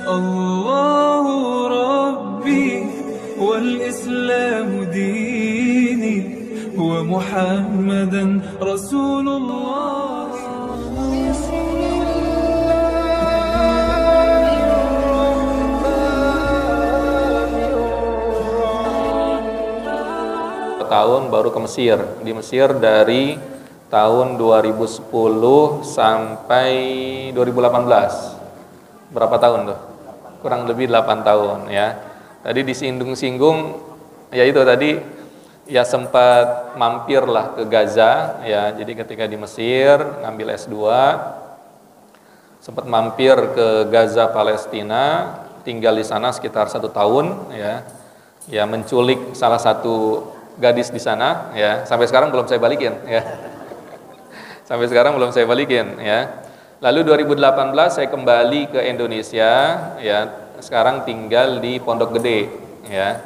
الله ربي والإسلام ديني ومحمدا رسول الله. Tahun baru ke Mesir. Di Mesir dari tahun 2010 sampai 2018. Berapa tahun tuh? Kurang lebih 8 tahun ya. Tadi disinggung-singgung ya itu tadi ya sempat mampirlah ke Gaza ya. Jadi ketika di Mesir ngambil S2 sempat mampir ke Gaza Palestina, tinggal di sana sekitar 1 tahun ya. Ya menculik salah satu gadis di sana ya, sampai sekarang belum saya balikin ya. Sampai sekarang belum saya balikin ya. Lalu 2018 saya kembali ke Indonesia ya. Sekarang tinggal di Pondok Gede ya.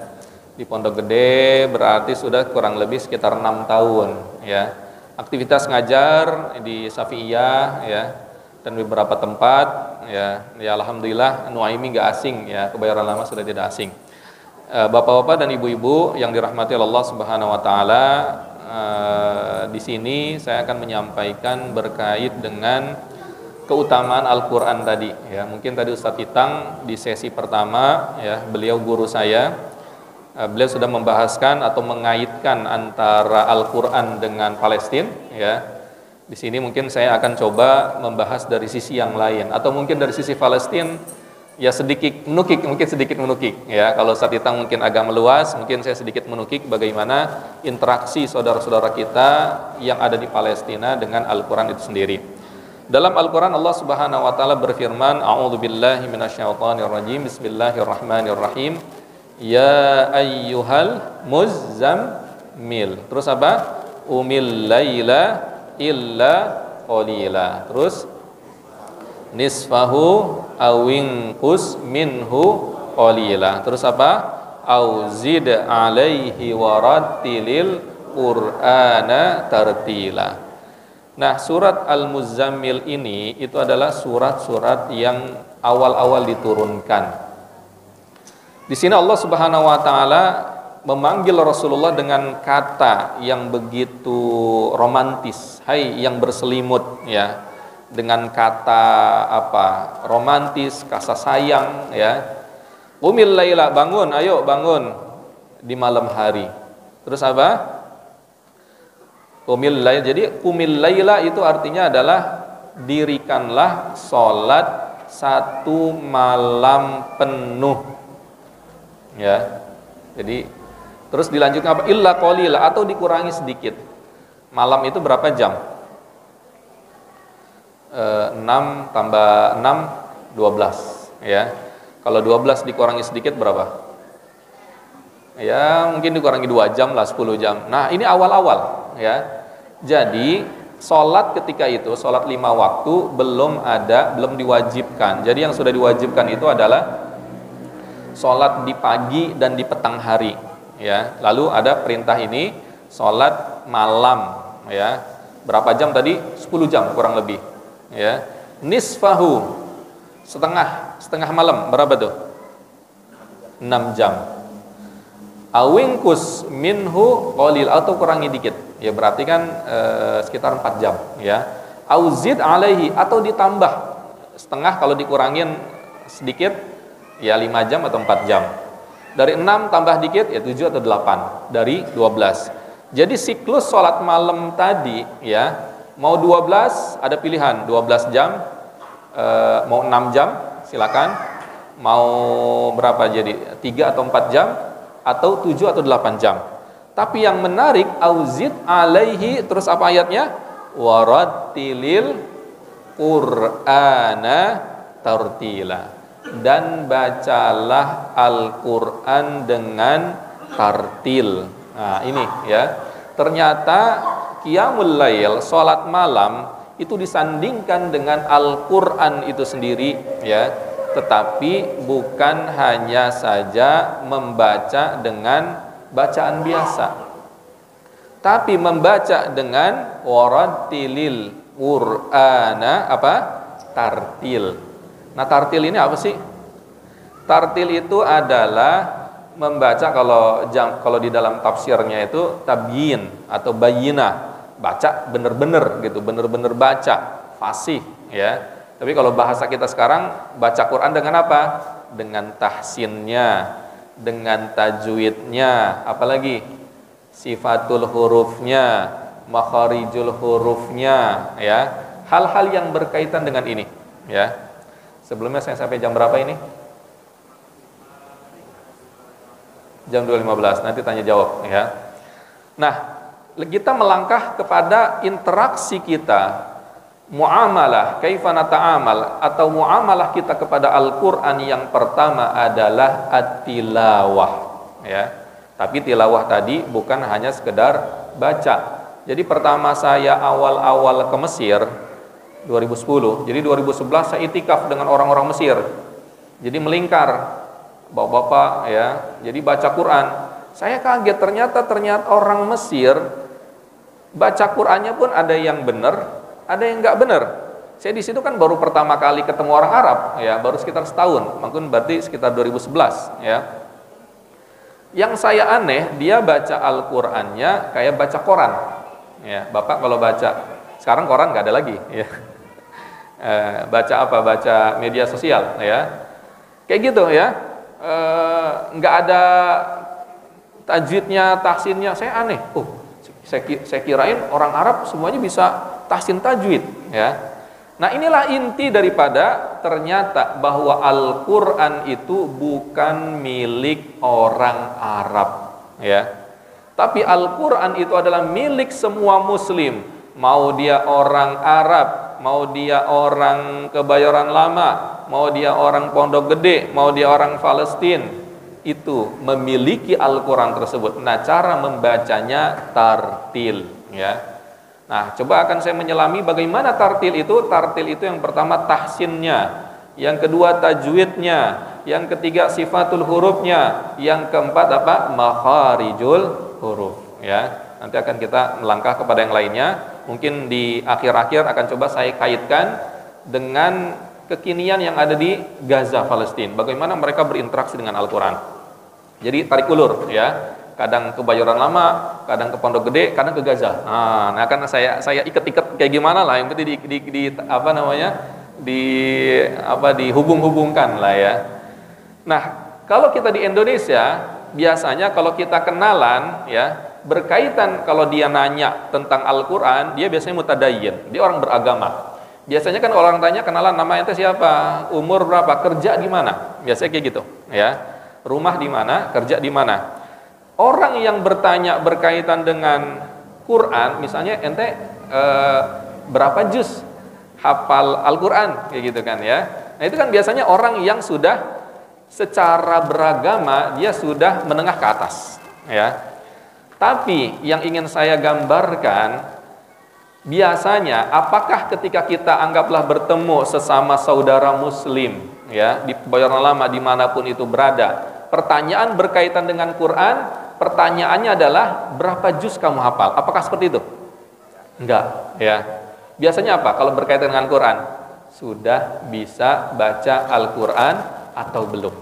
Di Pondok Gede berarti sudah kurang lebih sekitar 6 tahun ya. Aktivitas ngajar di Syafi'iyah ya dan beberapa tempat ya. Ya alhamdulillah Nuaimi enggak asing ya, Kebayoran Lama sudah tidak asing. Bapak-bapak dan ibu-ibu yang dirahmati Allah Subhanahu wa taala, di sini saya akan menyampaikan berkait dengan keutamaan Al-Qur'an tadi ya. Mungkin tadi Ustadz Itang di sesi pertama ya, beliau guru saya. Beliau sudah membahaskan atau mengaitkan antara Al-Qur'an dengan Palestina ya. Di sini mungkin saya akan coba membahas dari sisi yang lain atau mungkin dari sisi Palestina. Ya sedikit menukik ya. Kalau Ustadz Itang mungkin agak meluas, mungkin saya sedikit menukik bagaimana interaksi saudara-saudara kita yang ada di Palestina dengan Al-Qur'an itu sendiri. Dalam Al-Qur'an Allah Subhanahu wa taala berfirman, a'udzubillahi minasyaitonirrajim, bismillahirrahmanirrahim. Ya ayyuhal muzammil. Terus apa? Umil laila illa qalila. Terus nisfahu awinqus minhu qalila. Terus apa? Auzid alaihi warattilil qur'ana tartila. Nah, surat Al-Muzammil ini itu adalah surat-surat yang awal-awal diturunkan. Di sini Allah Subhanahu wa taala memanggil Rasulullah dengan kata yang begitu romantis, hai yang berselimut ya. Dengan kata apa? Romantis, kasih sayang ya. Umil laila, bangun, ayo bangun di malam hari. Terus apa? Umil laila. Jadi umil laila itu artinya adalah dirikanlah salat 1 malam penuh. Ya. Jadi terus dilanjutkan apa? Illa qalila, atau dikurangi sedikit. Malam itu berapa jam? 6 tambah 6 12 ya. Kalau 12 dikurangi sedikit berapa? Ya mungkin dikurangi 2 jam lah, 10 jam. Nah ini awal-awal ya. Jadi sholat ketika itu, sholat 5 waktu belum diwajibkan. Jadi yang sudah diwajibkan itu adalah sholat di pagi dan di petang hari ya. Lalu ada perintah ini sholat malam ya. Berapa jam tadi? 10 jam kurang lebih ya. Nisfahu, setengah malam, berapa tuh? 6 jam. Awingkus minhu qalil, atau kurangi dikit ya, berarti kan sekitar 4 jam ya. Auzid alaihi, atau ditambah setengah, kalau dikurangin sedikit ya 5 jam atau 4 jam. Dari 6 tambah dikit ya 7 atau 8 dari 12. Jadi siklus sholat malam tadi ya, mau 12 ada pilihan, 12 jam, mau 6 jam silakan, mau berapa jadi 3 atau 4 jam, atau 7 atau 8 jam. Tapi yang menarik, auzid alaihi, terus apa ayatnya? Warattilil qur'ana tartila, dan bacalah Al-Qur'an dengan tartil. Nah ini ya, ternyata Qiyamul Lail, sholat malam itu disandingkan dengan Al-Qur'an itu sendiri ya. Tetapi bukan hanya saja membaca dengan bacaan biasa, tapi membaca dengan warattilil Qur'ana apa? Tartil. Nah tartil ini apa sih? Tartil itu adalah membaca, kalau di dalam tafsirnya itu tabyin atau bayyinah, baca bener-bener gitu, bener-bener baca, fasih ya. Tapi kalau bahasa kita sekarang, baca Quran dengan apa? Dengan tahsinnya, dengan tajwidnya, apalagi sifatul hurufnya, makharijul hurufnya ya. Hal-hal yang berkaitan dengan ini ya. Sebelumnya saya sampai jam berapa ini? Jam 2.15, nanti tanya jawab ya. Nah, kita melangkah kepada interaksi kita, muamalah, kaifa nata'amal, atau muamalah kita kepada Al-Qur'an. Yang pertama adalah at-tilawah ya. Tapi tilawah tadi bukan hanya sekedar baca. Jadi pertama saya awal-awal ke Mesir 2010, jadi 2011 saya itikaf dengan orang-orang Mesir. Jadi melingkar bapak-bapak ya, jadi baca Quran. Saya kaget, ternyata orang Mesir baca Qurannya pun ada yang benar, ada yang nggak benar. Saya di situ kan baru pertama kali ketemu orang Arab ya, baru sekitar setahun, mungkin berarti sekitar 2011 ya. Yang saya aneh, dia baca Al-Qur'annya kayak baca koran ya. Bapak kalau baca sekarang koran nggak ada lagi ya. Baca apa? Baca media sosial ya, kayak gitu ya. Nggak ada tajwidnya, tahsinnya. Saya aneh. Saya kirain orang Arab semuanya bisa tahsin tajwid ya. Nah, inilah inti daripada ternyata bahwa Al-Qur'an itu bukan milik orang Arab ya. Tapi Al-Qur'an itu adalah milik semua muslim, mau dia orang Arab, mau dia orang Kebayoran Lama, mau dia orang Pondok Gede, mau dia orang Palestina, itu memiliki Al-Qur'an tersebut. Nah, cara membacanya tartil ya. Nah, coba akan saya menyelami bagaimana tartil itu. Tartil itu yang pertama tahsinnya, yang kedua tajwidnya, yang ketiga sifatul hurufnya, yang keempat apa? Makharijul huruf ya. Nanti akan kita melangkah kepada yang lainnya. Mungkin di akhir-akhir akan coba saya kaitkan dengan kekinian yang ada di Gaza, Palestina. Bagaimana mereka berinteraksi dengan Al-Quran. Jadi tarik ulur ya. Kadang ke Kebayoran Lama, kadang ke Pondok Gede, kadang ke Gaza. Nah, karena saya iket-iket kayak gimana lah, yang penting dihubung-hubungkan lah ya. Nah, kalau kita di Indonesia, biasanya kalau kita kenalan ya, berkaitan kalau dia nanya tentang Al-Quran, dia biasanya mutadayyin, dia orang beragama. Biasanya kan orang tanya, kenalan, nama ente siapa, umur berapa, kerja di mana, biasanya kayak gitu ya, rumah di mana, kerja di mana. Orang yang bertanya berkaitan dengan Quran, misalnya ente berapa juz hafal Al-Quran, kayak gitu kan ya. Nah, itu kan biasanya orang yang sudah secara beragama dia sudah menengah ke atas ya. Tapi yang ingin saya gambarkan, biasanya apakah ketika kita anggaplah bertemu sesama saudara muslim ya, di Kebayoran Lama dimanapun itu berada, pertanyaan berkaitan dengan Quran, pertanyaannya adalah berapa juz kamu hafal? Apakah seperti itu? Enggak ya. Biasanya apa kalau berkaitan dengan Quran? Sudah bisa baca Al-Quran atau belum?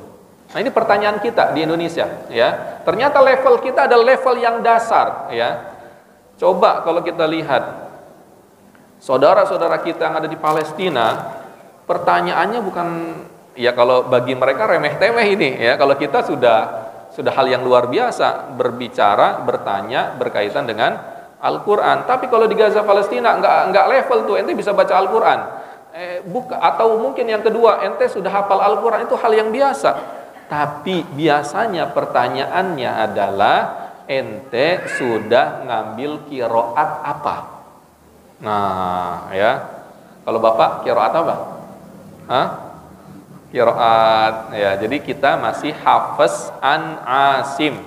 Nah, ini pertanyaan kita di Indonesia ya. Ternyata level kita adalah level yang dasar ya. Coba kalau kita lihat saudara-saudara kita yang ada di Palestina, pertanyaannya bukan ya, kalau bagi mereka remeh-temeh ini ya. Kalau kita sudah hal yang luar biasa berbicara, bertanya berkaitan dengan Al-Quran. Tapi kalau di Gaza Palestina enggak level tuh, ente bisa baca Al-Quran. Atau mungkin yang kedua, ente sudah hafal Al-Quran, itu hal yang biasa. Tapi biasanya pertanyaannya adalah, ente sudah ngambil qiraat apa? Nah ya, kalau bapak qiraat apa? Qiraat ya, jadi kita masih hafaz an Asim.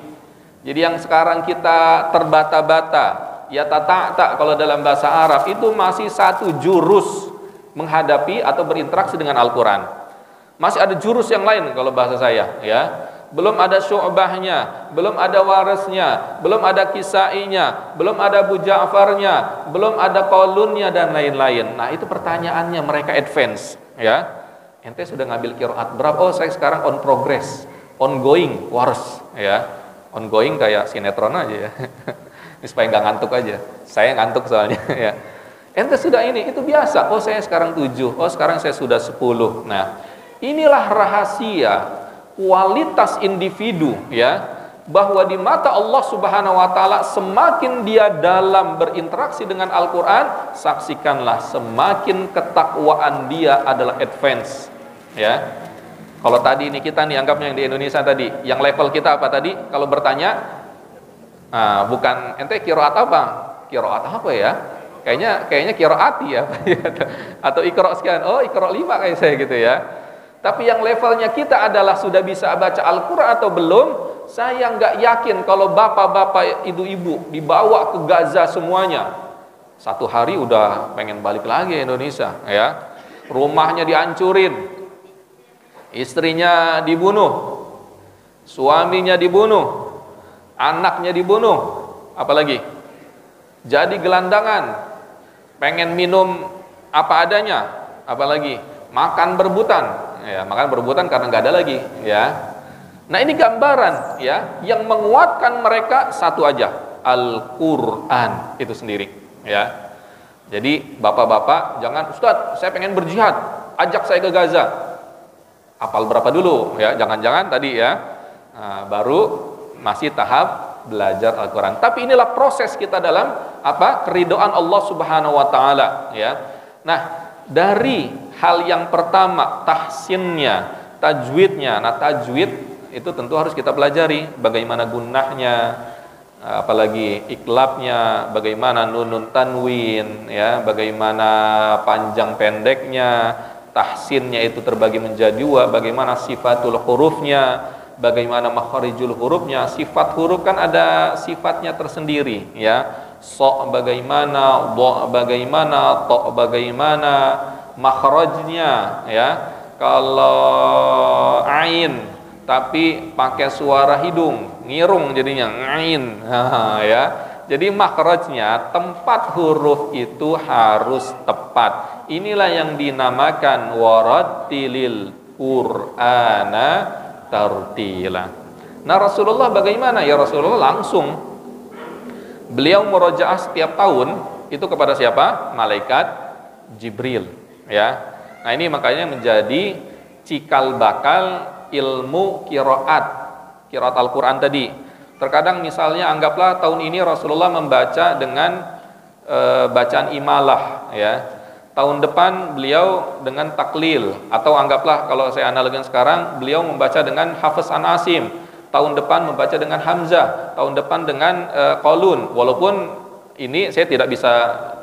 Jadi yang sekarang kita terbata-bata ya, tata kalau dalam bahasa Arab itu masih satu jurus menghadapi atau berinteraksi dengan Al-Quran. Masih ada jurus yang lain kalau bahasa saya ya. Belum ada Syu'bahnya, belum ada Warisnya, belum ada Kisainya, belum ada Abu Ja'farnya, belum ada Qalunnya dan lain-lain. Nah, itu pertanyaannya mereka advance ya. ente sudah ngambil qiraat berapa? Oh, saya sekarang on progress, ongoing course, ya. Ongoing kayak sinetron aja ya. Ini supaya nggak ngantuk aja. Saya ngantuk soalnya ya. Ente sudah ini, itu biasa. Oh, saya sekarang 7. Oh, sekarang saya sudah 10. Nah, inilah rahasia kualitas individu ya, bahwa di mata Allah Subhanahu wa taala semakin dia dalam berinteraksi dengan Al-Qur'an, saksikanlah semakin ketakwaan dia adalah advance ya. Kalau tadi ini kita nih anggapnya yang di Indonesia tadi, yang level kita apa tadi? Kalau bertanya, bukan ente qiraat apa? Qiraat apa ya? Kayaknya qiraati ya. Atau iqra sekian. Oh, iqra 5 kayak saya gitu ya. Tapi yang levelnya kita adalah sudah bisa baca Al-Qur'an atau belum? Saya nggak yakin kalau bapak-bapak, ibu-ibu dibawa ke Gaza semuanya, satu hari udah pengen balik lagi Indonesia ya. Rumahnya dihancurin, istrinya dibunuh, suaminya dibunuh, anaknya dibunuh, apalagi jadi gelandangan, pengen minum apa adanya, apalagi makan berebutan ya, makan berebutan karena nggak ada lagi ya. Nah, ini gambaran ya, yang menguatkan mereka satu aja, Al-Qur'an itu sendiri ya. Jadi bapak-bapak jangan, Ustadz saya pengen berjihad, ajak saya ke Gaza. Hafal berapa dulu ya, jangan-jangan tadi ya, baru masih tahap belajar Al-Quran. Tapi inilah proses kita dalam apa? Keridhaan Allah Subhanahu wa taala ya. Nah, dari hal yang pertama tahsinnya, tajwidnya. Nah, tajwid itu tentu harus kita pelajari bagaimana gunnahnya, apalagi iklabnya, bagaimana nunun tanwin ya, bagaimana panjang pendeknya, tahsinnya itu terbagi menjadi dua, bagaimana sifatul hurufnya, bagaimana makharijul hurufnya. Sifat huruf kan ada sifatnya tersendiri ya. So bagaimana, do bagaimana, to bagaimana, makhrajnya ya. Kalau ain tapi pakai suara hidung, ngirung jadinya ain ya. Jadi makhrajnya, tempat huruf itu harus tepat. Inilah yang dinamakan warattilil Qur'ana tartila. Nah, Rasulullah bagaimana? Ya, Rasulullah langsung beliau murojaah setiap tahun itu kepada siapa? Malaikat Jibril ya. Nah, ini makanya menjadi cikal bakal ilmu qiraat Al-Quran tadi. Terkadang misalnya anggaplah tahun ini Rasulullah membaca dengan bacaan imalah ya. Tahun depan beliau dengan taklil, atau anggaplah kalau saya analogikan sekarang beliau membaca dengan Hafiz an Asim. Tahun depan membaca dengan Hamzah, tahun depan dengan Qalun. Walaupun ini saya tidak bisa,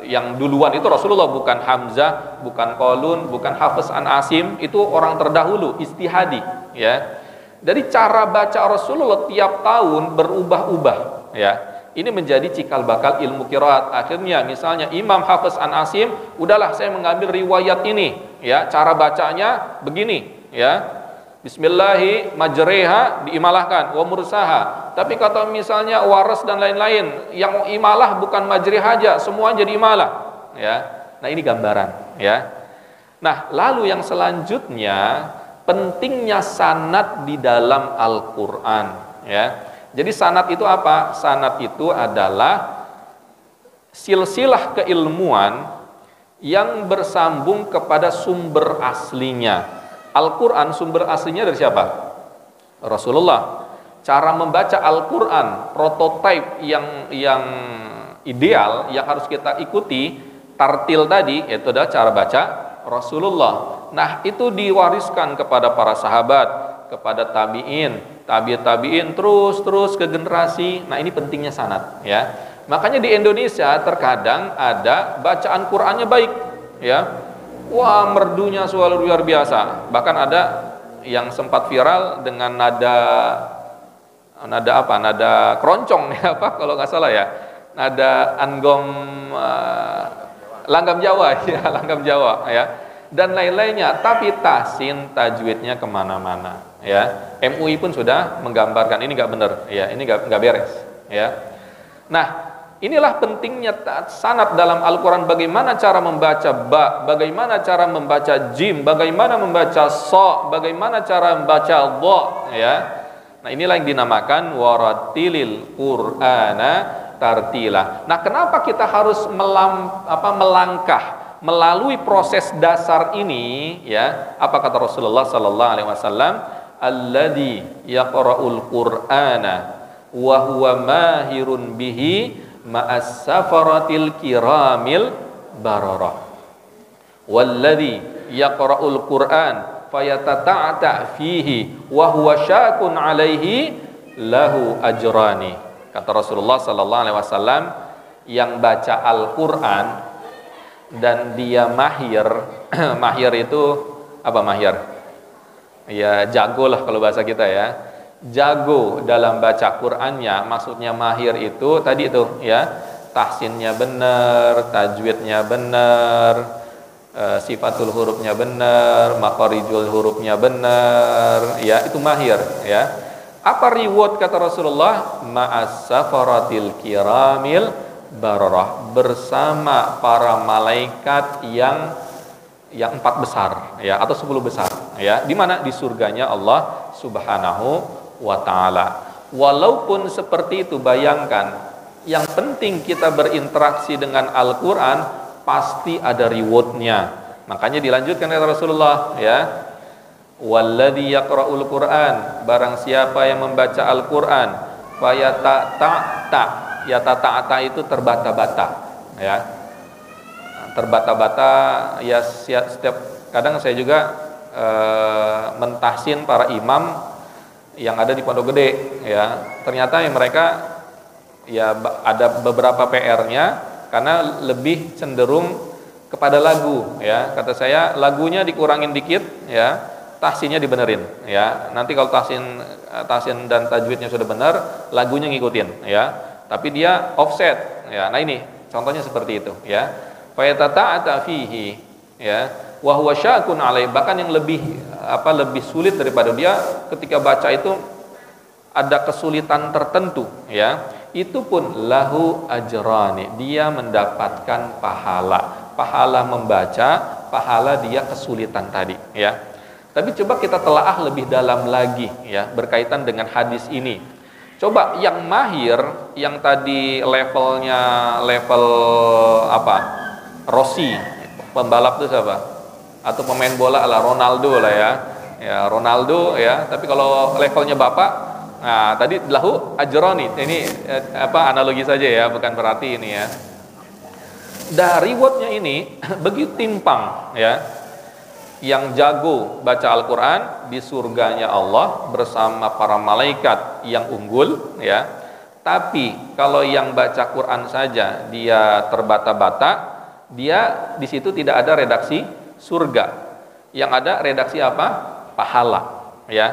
yang duluan itu Rasulullah, bukan Hamzah, bukan Qalun, bukan Hafiz an Asim, itu orang terdahulu istihadi ya. Dari cara baca Rasulullah tiap tahun berubah-ubah ya. Ini menjadi cikal bakal ilmu qiraat. Akhirnya misalnya Imam Hafiz an Asim, udahlah saya mengambil riwayat ini ya, cara bacanya begini ya. Bismillahi majreha diimalahkan, wa mursaha. Tapi kata misalnya Waras dan lain-lain, yang imalah bukan majreha aja, semua jadi imalah ya. Nah, ini gambaran ya. Nah, lalu yang selanjutnya pentingnya sanad di dalam Al-Quran ya. Jadi sanad itu apa? Sanad itu adalah silsilah keilmuan yang bersambung kepada sumber aslinya. Al-Quran sumber aslinya dari siapa? Rasulullah. Cara membaca Al-Quran, prototipe yang ideal yang harus kita ikuti, tartil tadi, itu adalah cara baca Rasulullah. Nah, itu diwariskan kepada para sahabat, kepada tabi'in, tabi'in terus ke generasi. Nah, ini pentingnya sanad ya. Makanya di Indonesia terkadang ada bacaan Qur'annya baik ya. Wah, merdunya suara luar biasa. Bahkan ada yang sempat viral dengan nada apa? Nada keroncong ya, apa kalau nggak salah ya. Nada anggom langgam Jawa ya, langgam Jawa ya. Dan lain-lainnya, tapi tahsin tajwidnya kemana-mana ya. MUI pun sudah menggambarkan ini nggak benar ya, ini nggak beres ya. Nah, Inilah pentingnya sanad dalam Al-Quran. Bagaimana cara membaca ba, bagaimana cara membaca jim, bagaimana membaca so, bagaimana cara membaca dha, ya. Nah, inilah yang dinamakan warattilil Qur'ana tartila. Nah, kenapa kita harus melangkah melalui proses dasar ini, ya? Apa kata Rasulullah sallallahu alaihi wasallam? Alladzi yaqra'ul Qur'ana wa huwa mahirun bihi ma'as safaratil kiramil bararah. Walladzi yaqra'ul Qur'an fayatata'ta fihi wa huwa syakun alaihi lahu ajrani. Kata Rasulullah sallallahu alaihi wasallam, yang baca Al-Qur'an dan dia mahir, mahir itu apa mahir? Ya jago lah kalau bahasa kita ya. Jago dalam baca Qur'annya, maksudnya mahir itu tadi itu ya, tahsinnya benar, tajwidnya benar, sifatul hurufnya benar, makharijul hurufnya benar, ya itu mahir ya. Apa reward kata Rasulullah? Ma'as safaratil kiramil bararah, bersama para malaikat yang 4 besar ya, atau 10 besar ya. Di mana? Di surganya Allah Subhanahu wa ta'ala. Walaupun seperti itu, bayangkan, yang penting kita berinteraksi dengan Al-Quran pasti ada rewardnya. Makanya dilanjutkan oleh Rasulullah ya, walladzi yaqra'ul Qur'an, barang siapa yang membaca Al-Quran yata'ta itu terbata-bata ya, terbata-bata ya. Setiap kadang saya juga mentahsin para imam yang ada di Pondok Gede ya, ternyata yang mereka ya ada beberapa PR-nya karena lebih cenderung kepada lagu ya. Kata saya, lagunya dikurangin dikit ya, tahsinnya dibenerin ya. Nanti kalau tahsin dan tajwidnya sudah benar, lagunya ngikutin ya. Tapi dia offset ya. Nah ini contohnya seperti itu ya. Fayatata'ata fihi ya, wa huwa syakun alaih, bahkan yang lebih sulit daripada dia ketika baca itu ada kesulitan tertentu ya, itu pun lahu ajrani, dia mendapatkan pahala membaca, pahala dia kesulitan tadi ya. Tapi coba kita telaah lebih dalam lagi ya berkaitan dengan hadis ini. Coba yang mahir, yang tadi level Rossi, pembalap itu siapa? Atau pemain bola ala Ronaldo lah ya. Ya Ronaldo ya, tapi kalau levelnya Bapak, nah tadi lahu ajroni. Ini analogi saja ya, bukan berarti ini ya. Dari rewardnya ini begitu timpang ya. Yang jago baca Al-Quran di surganya Allah bersama para malaikat yang unggul ya. Tapi kalau yang baca Quran saja dia terbata-bata, dia di situ tidak ada redaksi surga. Yang ada redaksi apa? Pahala ya.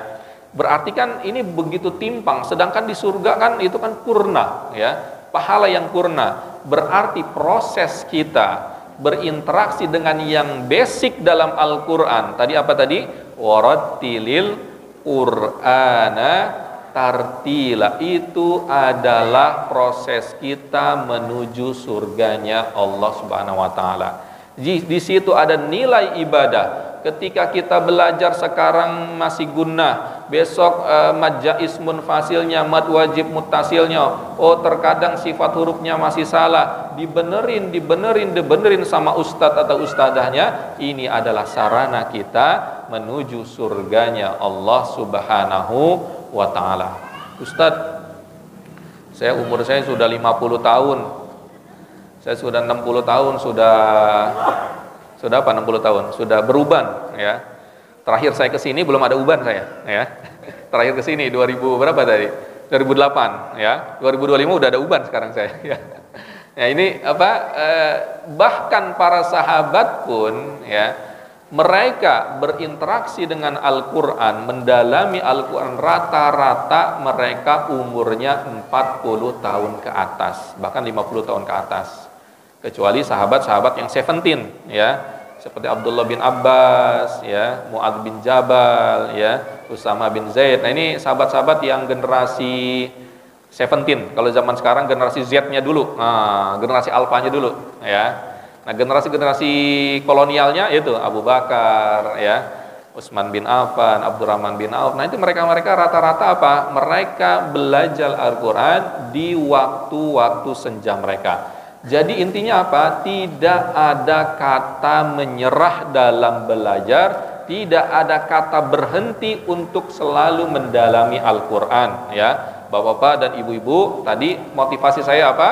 Berarti kan ini begitu timpang, sedangkan di surga kan itu kan purna ya, pahala yang purna. Berarti proses kita berinteraksi dengan yang basic dalam Al-Quran tadi apa tadi? Warattilil Qur'ana tartila, itu adalah proses kita menuju surganya Allah Subhanahu wa taala. Di situ ada nilai ibadah. Ketika kita belajar sekarang masih gunnah, besok mad jaiz munfasilnya, mad wajib muttasilnya, oh terkadang sifat hurufnya masih salah, dibenerin sama ustadz atau ustadzahnya. Ini adalah sarana kita menuju surganya Allah Subhanahu wa taala. Ustadz, umur saya sudah 50 tahun. Saya sudah 60 tahun, sudah apa 60 tahun? Sudah beruban ya. Terakhir saya ke sini belum ada uban saya ya. Terakhir ke sini 2000 berapa tadi? 2008 ya. 2025 udah ada uban sekarang saya ya. Ya ini bahkan para sahabat pun ya, mereka berinteraksi dengan Al-Quran, mendalami Al-Quran, rata-rata mereka umurnya 40 tahun ke atas, bahkan 50 tahun ke atas. Kecuali sahabat-sahabat yang 17 ya, seperti Abdullah bin Abbas ya, Mu'adz bin Jabal ya, Usama bin Zaid. Nah ini sahabat-sahabat yang generasi Seventeen, kalau zaman sekarang generasi Z-nya dulu, generasi Alpha-nya dulu, ya. Nah, generasi kolonialnya itu Abu Bakar, ya, Utsman bin Affan, Abdurrahman bin Auf. Nah, itu mereka rata-rata apa? Mereka belajar Al-Qur'an di waktu-waktu senja mereka. Jadi intinya apa? Tidak ada kata menyerah dalam belajar, tidak ada kata berhenti untuk selalu mendalami Al-Qur'an, ya. Bapak-bapak dan ibu-ibu, tadi motivasi saya apa?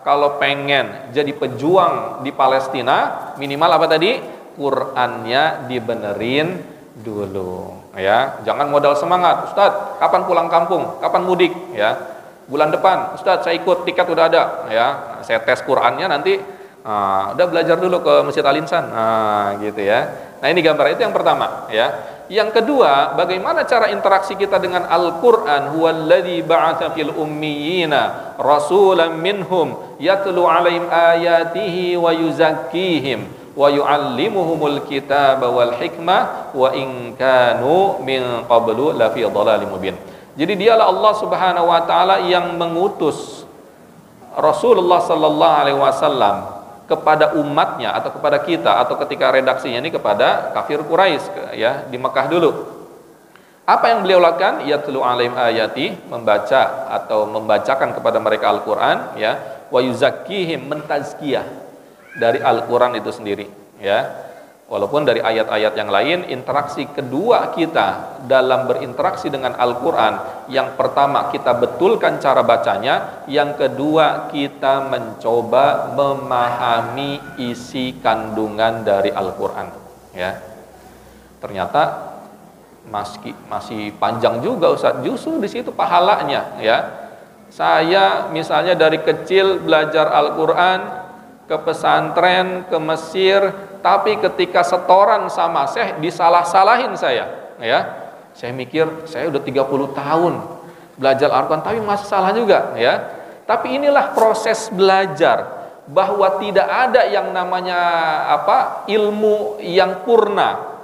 Kalau pengen jadi pejuang di Palestina, minimal apa tadi? Qur'annya dibenerin dulu, ya. Jangan modal semangat, Ustadz, kapan pulang kampung? Kapan mudik, ya? Bulan depan, Ustadz, saya ikut, tiket udah ada, ya. Saya tes Qur'annya nanti, udah belajar dulu ke Masjid Al-Insan, gitu ya. Nah, ini gambar itu yang pertama, ya. Yang kedua, bagaimana cara interaksi kita dengan Al-Qur'an? Huwallazi ba'atsa fil ummiyina rasulan minhum yatlu 'alaihim ayatihi wa yuzakkihim wa yu'allimuhumul kitaba wal hikmah wa in kanu min qablu lafi dhalalim mubin. Jadi dialah Allah Subhanahu wa taala yang mengutus Rasulullah sallallahu alaihi wasallam kepada umatnya atau kepada kita, atau ketika redaksinya ini kepada kafir Quraisy, ya, di Mekah dulu. Apa yang beliau lakukan? Yatlu 'alaihim ayati, membaca atau membacakan kepada mereka Al-Qur'an, ya, wa yuzakkihim, mentazkiyah dari Al-Qur'an itu sendiri, ya. Walaupun dari ayat-ayat yang lain, interaksi kedua kita dalam berinteraksi dengan Al-Qur'an, yang pertama kita betulkan cara bacanya, yang kedua kita mencoba memahami isi kandungan dari Al-Qur'an, ya. Ternyata masih panjang juga, Ustaz. Justru di situ pahalanya, ya. Saya misalnya dari kecil belajar Al-Qur'an, ke pesantren, ke Mesir, tapi ketika setoran sama Syekh disalah-salahin saya, ya. Saya mikir, saya udah 30 tahun belajar Al-Qur'an tapi masih salah juga, ya. Tapi inilah proses belajar, bahwa tidak ada yang namanya ilmu yang purna,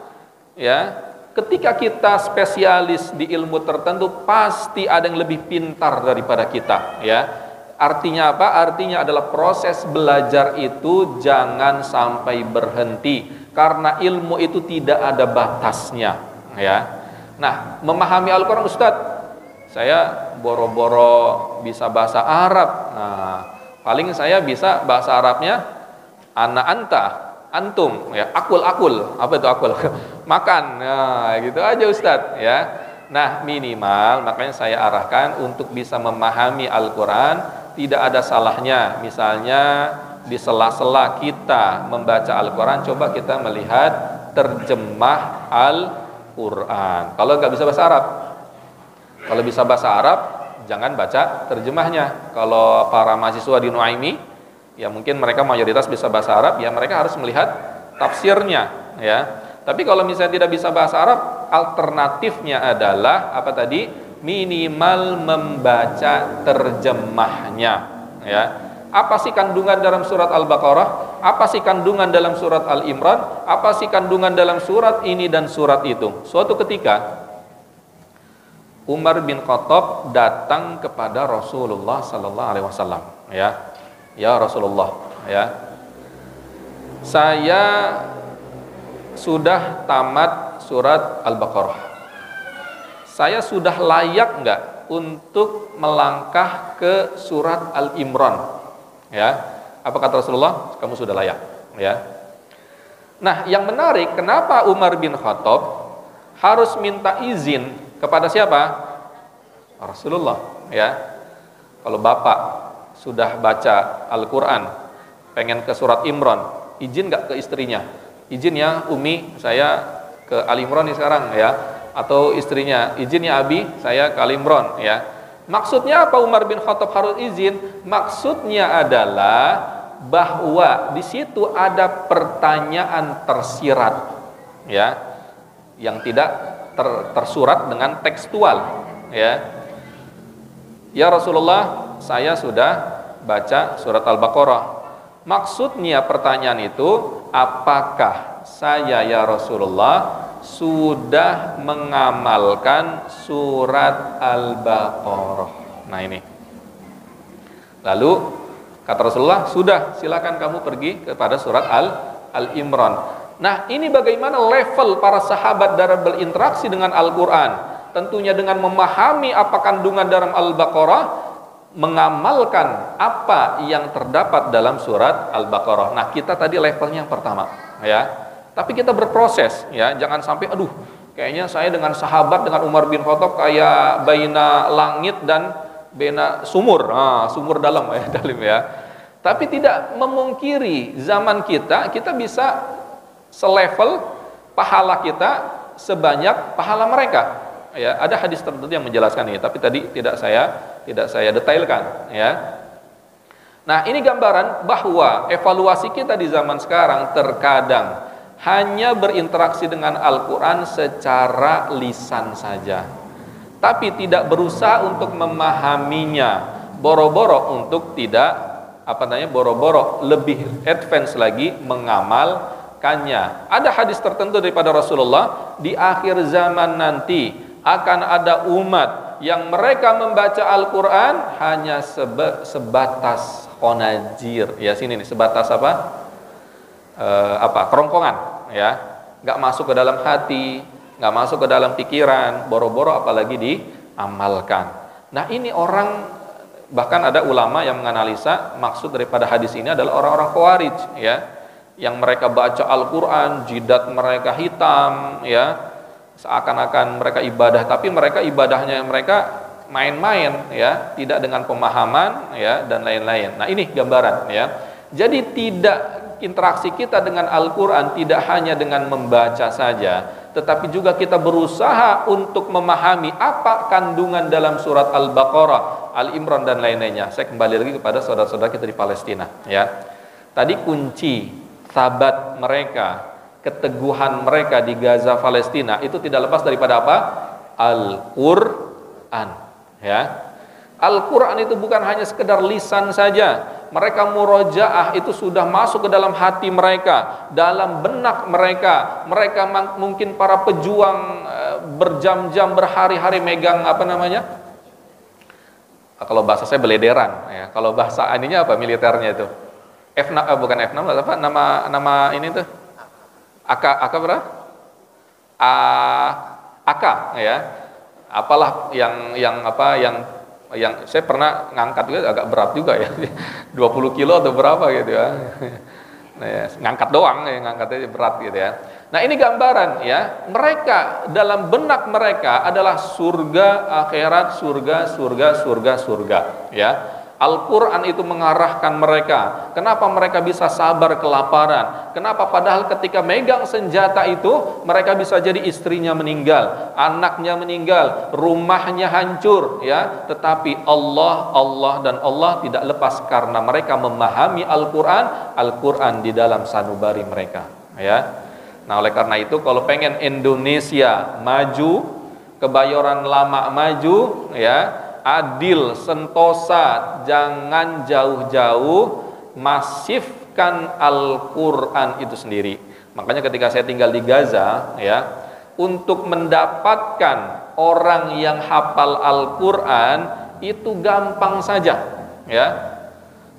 ya. Ketika kita spesialis di ilmu tertentu, pasti ada yang lebih pintar daripada kita, ya. Artinya apa? Artinya adalah proses belajar itu jangan sampai berhenti, karena ilmu itu tidak ada batasnya, ya. Nah, memahami Al-Qur'an, Ustadz, saya boro-boro bisa bahasa Arab. Nah, paling saya bisa bahasa Arabnya ana anta, antum, ya, akul. Apa itu akul? Makan. Nah, gitu aja, Ustadz, ya. Nah, minimal makanya saya arahkan untuk bisa memahami Al-Qur'an. Tidak ada salahnya, misalnya di sela-sela kita membaca Al-Quran, coba kita melihat terjemah Al-Quran. Kalau nggak bisa bahasa Arab, kalau bisa bahasa Arab, jangan baca terjemahnya. Kalau para mahasiswa di Nuaimi, ya mungkin mereka mayoritas bisa bahasa Arab, ya mereka harus melihat tafsirnya, ya. Tapi kalau misalnya tidak bisa bahasa Arab, alternatifnya adalah apa tadi? Minimal membaca terjemahnya, ya. Apa sih kandungan dalam surat Al-Baqarah? Apa sih kandungan dalam surat Al-Imran? Apa sih kandungan dalam surat ini dan surat itu? Suatu ketika Umar bin Khattab datang kepada Rasulullah sallallahu alaihi wasallam, ya. Ya Rasulullah, ya. Saya sudah tamat surat Al-Baqarah. Saya sudah layak nggak untuk melangkah ke surat Al-Imran, ya. Apa kata Rasulullah? Kamu sudah layak, ya. Nah, yang menarik, kenapa Umar bin Khattab harus minta izin kepada siapa? Rasulullah, ya. Kalau bapak sudah baca Al-Quran, pengen ke surat Imran, izin nggak ke istrinya? Izin ya Umi, saya ke Al-Imran nih sekarang, ya. Atau istrinya, izin ya Abi, saya ke Al-Imran, ya. Maksudnya apa Umar bin Khattab harus izin? Maksudnya adalah bahwa di situ ada pertanyaan tersirat, ya, yang tidak tersurat dengan tekstual, ya. Ya Rasulullah, saya sudah baca surat Al-Baqarah. Maksudnya pertanyaan itu, apakah saya ya Rasulullah sudah mengamalkan surat Al-Baqarah? Nah ini, Lalu kata Rasulullah, sudah, silakan kamu pergi kepada surat Al-Imran. Nah, ini bagaimana level para sahabat dalam berinteraksi dengan Al-Quran. Tentunya dengan memahami apa kandungan dalam Al-Baqarah, mengamalkan apa yang terdapat dalam surat Al-Baqarah. Nah, kita tadi levelnya yang pertama, ya. Tapi kita berproses, ya. Jangan sampai, aduh, kayaknya saya dengan sahabat, dengan Umar bin Khattab kayak baina langit dan baina sumur, sumur dalam, ya, dalam, ya. Tapi tidak memungkiri zaman kita bisa selevel pahala kita sebanyak pahala mereka. Ya, ada hadis tertentu yang menjelaskan ini, tapi tadi tidak saya detailkan, ya. Nah, ini gambaran bahwa evaluasi kita di zaman sekarang terkadang hanya berinteraksi dengan Al-Quran secara lisan saja, tapi tidak berusaha untuk memahaminya, boro-boro untuk tidak boro-boro lebih advance lagi mengamalkannya. Ada hadis tertentu daripada Rasulullah, di akhir zaman nanti akan ada umat yang mereka membaca Al-Quran hanya sebatas khonajir, ya, sini nih, sebatas kerongkongan, ya, nggak masuk ke dalam hati, nggak masuk ke dalam pikiran, boro-boro apalagi diamalkan. Nah, ini orang, bahkan ada ulama yang menganalisa maksud daripada hadis ini adalah orang-orang Khawarij, ya, yang mereka baca Al-Quran, jidat mereka hitam, ya, seakan-akan mereka ibadah, tapi mereka ibadahnya mereka main-main, ya, tidak dengan pemahaman, ya, dan lain-lain. Nah, ini gambaran, ya. Jadi tidak, interaksi kita dengan Al-Quran tidak hanya dengan membaca saja, tetapi juga kita berusaha untuk memahami apa kandungan dalam surat Al-Baqarah, Al-Imran, dan lain-lainnya. Saya kembali lagi kepada saudara-saudara kita di Palestina, ya. Tadi kunci sabat mereka, keteguhan mereka di Gaza, Palestina, itu tidak lepas daripada apa? Al-Quran, ya. Al-Quran itu bukan hanya sekedar lisan saja. Mereka murojaah itu sudah masuk ke dalam hati mereka, dalam benak mereka. Mereka mungkin para pejuang berjam-jam, berhari-hari megang kalau bahasa saya belederan, ya. Kalau bahasa ininya apa, militernya itu? Bukan F6, apa nama ini tuh? AK berapa? AK, ya. Apalah yang saya pernah ngangkat juga agak berat juga, ya. 20 kilo atau berapa gitu, ya. Nah, ya, ngangkat doang, ya, ngangkatnya berat gitu, ya. Nah, ini gambaran, ya. Mereka, dalam benak mereka adalah surga akhirat, surga, ya. Al-Quran itu mengarahkan mereka. Kenapa mereka bisa sabar kelaparan? Kenapa padahal ketika megang senjata itu mereka bisa jadi istrinya meninggal, anaknya meninggal, rumahnya hancur, ya. Tetapi Allah tidak lepas karena mereka memahami Al-Quran di dalam sanubari mereka, ya. Nah, oleh karena itu kalau pengen Indonesia maju, Kebayoran Lama maju, ya, adil, sentosa, jangan jauh-jauh, masifkan Al-Quran itu sendiri. Makanya ketika saya tinggal di Gaza, ya, untuk mendapatkan orang yang hafal Al-Quran itu gampang saja, ya.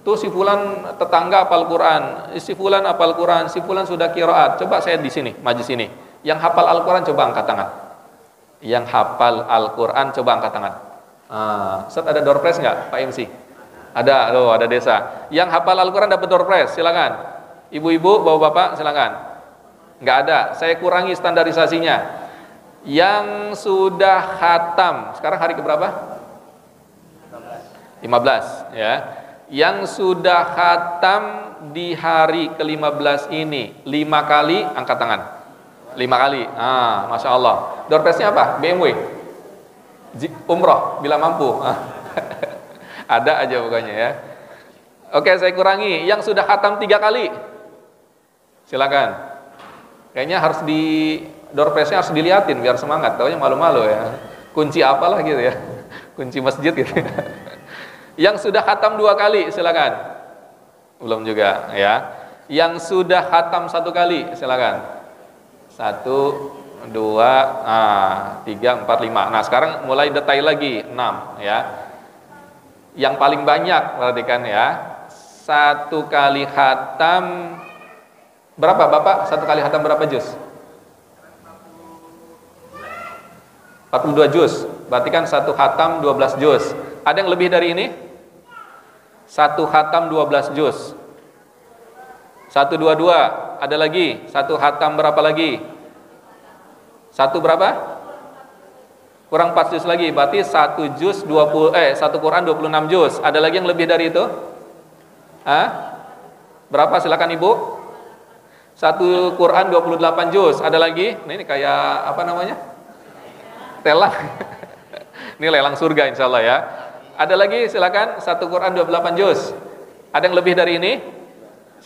Tuh si fulan tetangga hafal Quran, si fulan hafal Quran, si fulan sudah qiraat. Coba saya di sini, maju sini. Yang hafal Al-Quran coba angkat tangan. Yang hafal Al-Quran coba angkat tangan. Ustaz, ada door prize nggak, Pak MC? Ada, loh, ada desa. Yang hafal Al-Quran dapat door prize, silakan. Ibu-ibu, bapak-bapak, silakan. Nggak ada, saya kurangi standarisasinya. Yang sudah khatam, sekarang hari keberapa? 15, ya. Yang sudah khatam di hari ke-15 ini 5 kali, angkat tangan. 5 kali, Masya Allah. Door prize-nya apa? BMW, umroh bila mampu. Ada aja pokoknya, ya. Oke, saya kurangi. Yang sudah khatam 3 kali, silakan. Kayaknya harus door prize-nya harus diliatin biar semangat. Taunya malu-malu, ya. Kunci apalah gitu, ya. Kunci masjid gitu. Yang sudah khatam 2 kali, silakan. Belum juga, ya. Yang sudah khatam 1 kali, silakan. 1, 2, 3, 4, 5. Nah, sekarang mulai detail lagi, 6, ya. Yang paling banyak, perhatikan ya. Satu kali khatam berapa Bapak? Satu kali khatam berapa juz? 42 juz. Berarti kan satu khatam 12 juz. Ada yang lebih dari ini? Satu khatam 12 juz. 122. Ada lagi? Satu khatam berapa lagi? Satu berapa? Kurang 4 juz lagi. Berarti satu juz 20 satu Quran 26 juz. Ada lagi yang lebih dari itu? Berapa? Silakan Ibu. Satu Quran 28 juz. Ada lagi? Nah, ini kayak apa namanya? Telang. Ini lelang surga insyaallah ya. Ada lagi? Silakan. Satu Quran 28 juz. Ada yang lebih dari ini?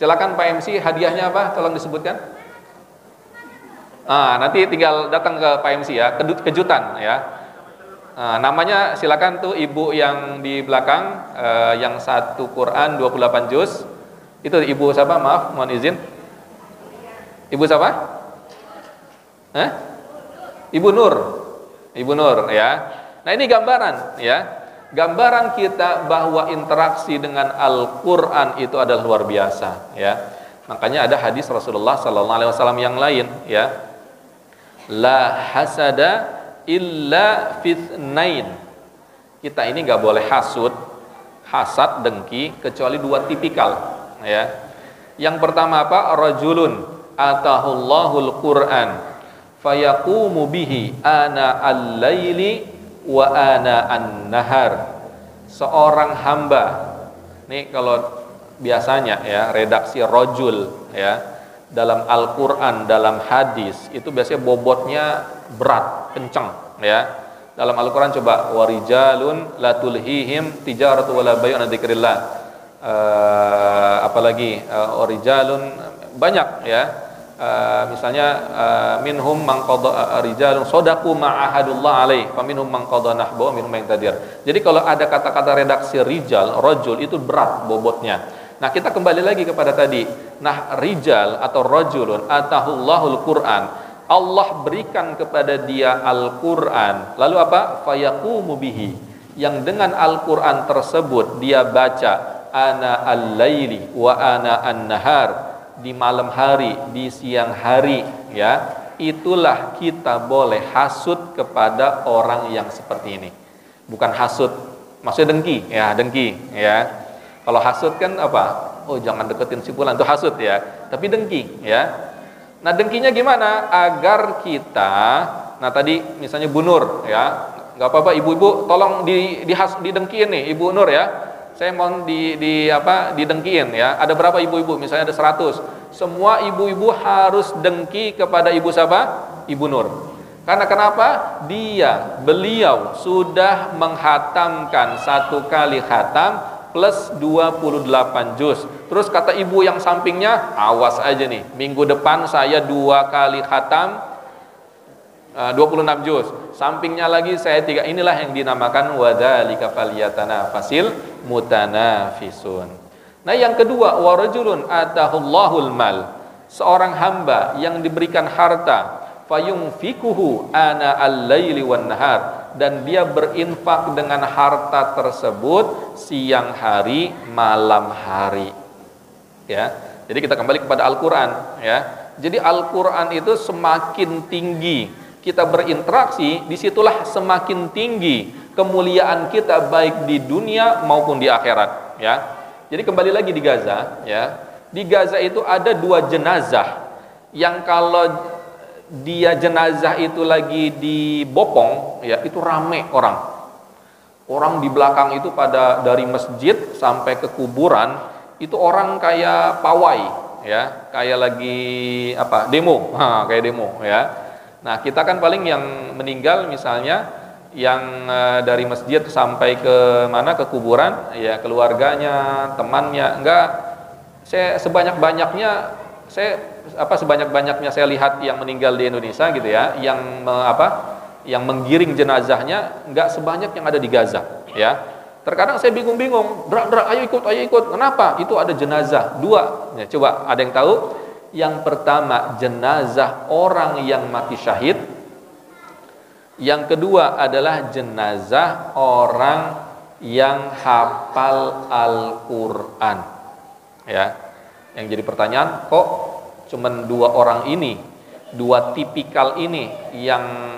Silakan Pak MC, hadiahnya apa? Tolong disebutkan. Nanti tinggal datang ke Pak MC ya, kejutan ya. Namanya silakan tuh Ibu yang di belakang, yang satu Quran 28 juz. Itu Ibu siapa? Maaf, mohon izin. Ibu siapa? Ibu Nur. Ibu Nur ya. Nah, ini gambaran ya. Gambaran kita bahwa interaksi dengan Al-Qur'an itu adalah luar biasa ya. Makanya ada hadis Rasulullah sallallahu alaihi wasallam yang lain ya. La hasada illa fitnain. Kita ini nggak boleh hasad, dengki kecuali dua tipikal ya. Yang pertama apa? Rajulun atahullahul Qur'an fayaqumu bihi ana al-laili wa ana an-nahar. Seorang hamba. Nih kalau biasanya ya redaksi rajul ya dalam Al-Qur'an, dalam hadis itu biasanya bobotnya berat, kencang ya. Dalam Al-Qur'an coba warijalun la tulhihim tijaratu wala bai'un an dzikrillah. Apalagi warijalun banyak ya. Misalnya minhum man qada rijalun sadaqu ma ahadullah alaih fa minhum man qada nahbu wa minhum man tadir. Jadi kalau ada kata-kata redaksi rijal, rajul itu berat bobotnya. Nah, kita kembali lagi kepada tadi. Nah, rijal atau rajulun atahullahul Qur'an. Allah berikan kepada dia Al-Qur'an. Lalu apa? Fayaqumu bihi. Yang dengan Al-Qur'an tersebut dia baca ana al-laili wa ana an-nahar. Di malam hari, di siang hari ya, itulah kita boleh hasud kepada orang yang seperti ini. Bukan hasud, maksudnya dengki ya. Kalau hasud kan apa? Oh, jangan deketin si fulan, itu hasud ya. Tapi dengki ya. Nah, dengkinya gimana? Agar kita, nah tadi misalnya Bu Nur ya, nggak apa-apa ibu-ibu tolong didengkiin nih Ibu Nur ya. Saya mohon didengkiin ya. Ada berapa ibu-ibu? Misalnya ada 100. Semua ibu-ibu harus dengki kepada ibu siapa? Ibu Nur. Karena kenapa? Beliau sudah menghatamkan satu kali khatam plus 28 juz. Terus kata ibu yang sampingnya, awas aja nih, minggu depan saya 2 kali khatam 26 juz. Sampingnya lagi saya 3. Inilah yang dinamakan wadzalika falyatanafasil mutanafisun. Nah, yang kedua, warajulun atahullahul mal. Seorang hamba yang diberikan harta, fayunfikuhu ana al-laili wan nahar, dan dia berinfak dengan harta tersebut siang hari, malam hari. Ya. Jadi kita kembali kepada Al-Qur'an ya. Jadi Al-Qur'an itu semakin tinggi kita berinteraksi, disitulah semakin tinggi kemuliaan kita baik di dunia maupun di akhirat ya. Jadi kembali lagi di Gaza ya. Di Gaza itu ada 2 jenazah yang kalau dia jenazah itu lagi dibopong ya, itu rame orang. Orang di belakang itu pada dari masjid sampai ke kuburan itu orang kayak pawai ya, kayak lagi demo, kayak demo ya. Nah, kita kan paling yang meninggal misalnya yang dari masjid sampai ke mana, ke kuburan ya, keluarganya, temannya, enggak, saya sebanyak-banyaknya saya lihat yang meninggal di Indonesia gitu ya, yang menggiring jenazahnya enggak sebanyak yang ada di Gaza ya. Terkadang saya bingung-bingung, ayo ikut, kenapa? Itu ada jenazah 2 ya, coba ada yang tahu? Yang pertama jenazah orang yang mati syahid. Yang kedua adalah jenazah orang yang hafal Al-Qur'an. Ya. Yang jadi pertanyaan, kok cuman 2 orang ini, 2 tipikal ini yang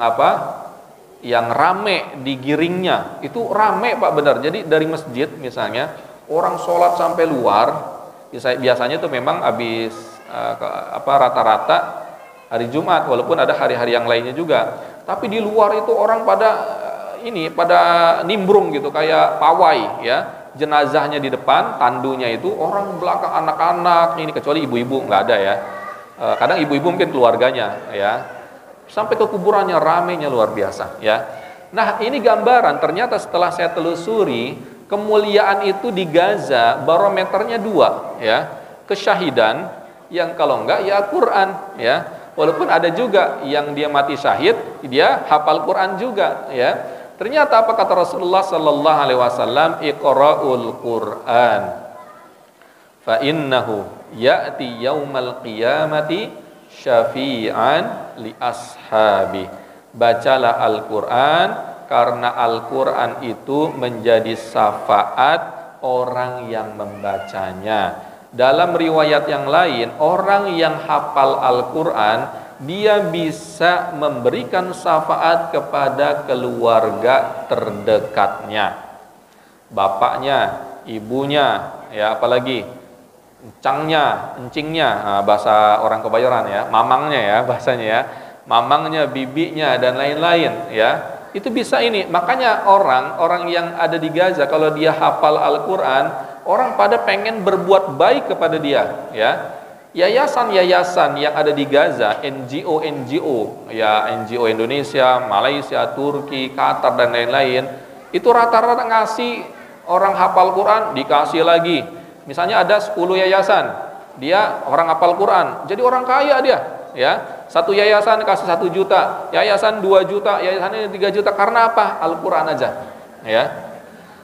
yang rame digiringnya. Itu rame Pak, benar. Jadi dari masjid misalnya orang sholat sampai luar, biasanya itu memang habis rata-rata hari Jumat, walaupun ada hari-hari yang lainnya juga. Tapi di luar itu orang pada nimbrung gitu kayak pawai ya. Jenazahnya di depan, tandunya itu orang belakang, anak-anak ini, kecuali ibu-ibu nggak ada ya. Kadang ibu-ibu mungkin keluarganya ya. Sampai ke kuburannya ramenya luar biasa ya. Nah, ini gambaran, ternyata setelah saya telusuri, kemuliaan itu di Gaza barometernya 2 ya. Kesyahidan, yang kalau enggak ya Al-Qur'an ya. Walaupun ada juga yang dia mati syahid, dia hafal Quran juga ya. Ternyata apa kata Rasulullah sallallahu alaihi wasallam, iqra'ul Qur'an fa innahu ya'ti yaumal qiyamati syafi'an li ashabi. Bacalah Al-Qur'an karena Al-Qur'an itu menjadi syafaat orang yang membacanya. Dalam riwayat yang lain, orang yang hafal Al-Qur'an dia bisa memberikan syafaat kepada keluarga terdekatnya, bapaknya, ibunya, ya apalagi encingnya, bahasa orang Kebayoran ya, mamangnya ya bahasanya ya, mamangnya, bibinya dan lain-lain ya, itu bisa ini. Makanya orang yang ada di Gaza kalau dia hafal Al-Qur'an, orang pada pengen berbuat baik kepada dia ya. Yayasan-yayasan yang ada di Gaza, NGO ya, NGO Indonesia, Malaysia, Turki, Qatar dan lain-lain, itu rata-rata ngasih orang hafal Quran, dikasih lagi. Misalnya ada 10 yayasan, dia orang hafal Quran, jadi orang kaya dia ya. Satu yayasan kasih 1 juta, yayasan 2 juta, yayasan ini 3 juta, karena apa? Al-Quran aja ya.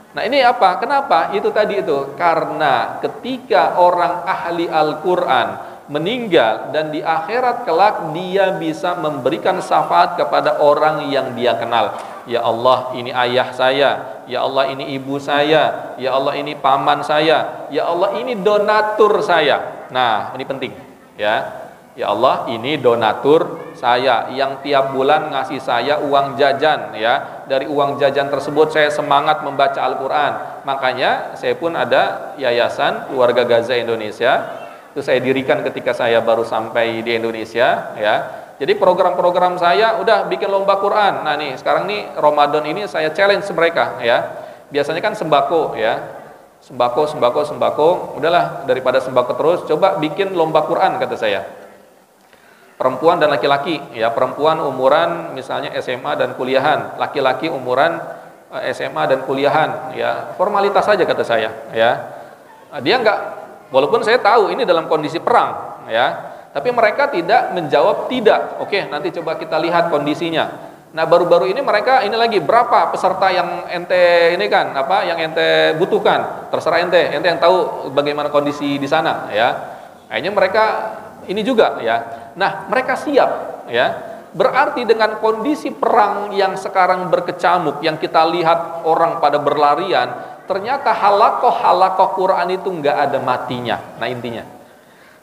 Nah ini apa? Kenapa? Itu tadi itu, karena ketika orang ahli Al-Quran meninggal dan di akhirat kelak dia bisa memberikan syafaat kepada orang yang dia kenal. Ya Allah, ini ayah saya, ya Allah ini ibu saya, ya Allah ini paman saya, ya Allah ini donatur saya. Nah ini penting ya. Ya Allah, ini donatur saya yang tiap bulan ngasih saya uang jajan ya. Dari uang jajan tersebut saya semangat membaca Al-Qur'an. Makanya saya pun ada yayasan Keluarga Gaza Indonesia. Itu saya dirikan ketika saya baru sampai di Indonesia ya. Jadi program-program saya udah bikin lomba Quran. Nah nih, sekarang nih Ramadan ini saya challenge mereka ya. Biasanya kan sembako ya. Sembako. Udahlah, daripada sembako terus, coba bikin lomba Quran kata saya. Perempuan dan laki-laki ya, perempuan umuran misalnya SMA dan kuliahan, laki-laki umuran SMA dan kuliahan ya, formalitas saja kata saya ya. Dia enggak, walaupun saya tahu ini dalam kondisi perang ya, tapi mereka tidak menjawab tidak. Oke, nanti coba kita lihat kondisinya. Nah baru-baru ini mereka ini lagi berapa peserta yang ente ini kan yang ente butuhkan, terserah ente yang tahu bagaimana kondisi di sana ya. Akhirnya mereka ini juga ya. Nah mereka siap ya. Berarti dengan kondisi perang yang sekarang berkecamuk, yang kita lihat orang pada berlarian, ternyata halakoh Quran itu nggak ada matinya. Nah intinya.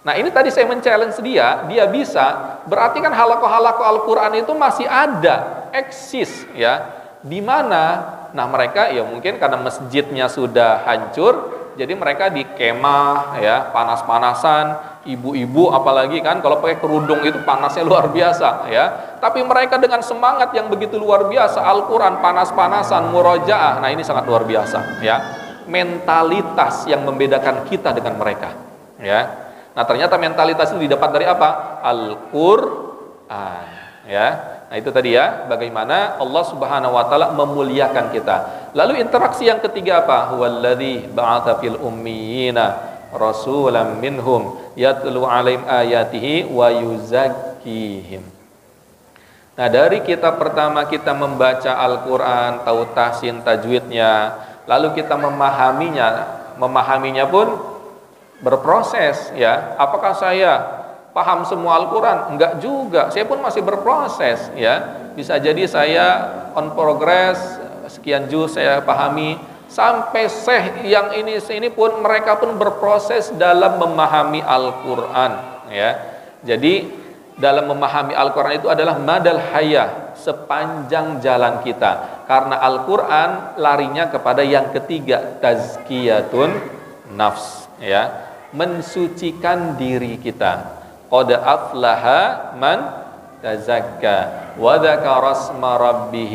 Nah ini tadi saya men-challenge dia bisa. Berarti kan halakoh Al-Quran itu masih ada, eksis ya. Di mana? Nah mereka ya mungkin karena masjidnya sudah hancur, jadi mereka di kemah ya, panas-panasan. Ibu-ibu apalagi kan kalau pakai kerudung itu panasnya luar biasa ya. Tapi mereka dengan semangat yang begitu luar biasa, Al-Quran panas-panasan, murojaah. Nah ini sangat luar biasa ya. Mentalitas yang membedakan kita dengan mereka ya. Nah ternyata mentalitas itu didapat dari apa? Al-Quran ya. Nah itu tadi ya, bagaimana Allah Subhanahu wa taala memuliakan kita. Lalu interaksi yang ketiga apa? Huwallazi ba'atsa fil ummiyina rasulan minhum yatlu 'alaihim ayatihi wa yuzakkihim. Nah, dari kita pertama kita membaca Al-Qur'an, tahu tahsin tajwidnya, lalu kita memahaminya pun berproses ya. Apakah saya paham semua Al-Quran? Enggak juga, saya pun masih berproses ya. Bisa jadi saya on progress, sekian juz saya pahami, Sampai syekh yang ini pun mereka pun berproses dalam memahami Al-Qur'an, ya. Jadi dalam memahami Al-Qur'an itu adalah madal hayah, sepanjang jalan kita. Karena Al-Qur'an larinya kepada yang ketiga, tazkiyatun nafs, ya. Mensucikan diri kita. Qad aflaha man tazakka wa dzakara asma rabbih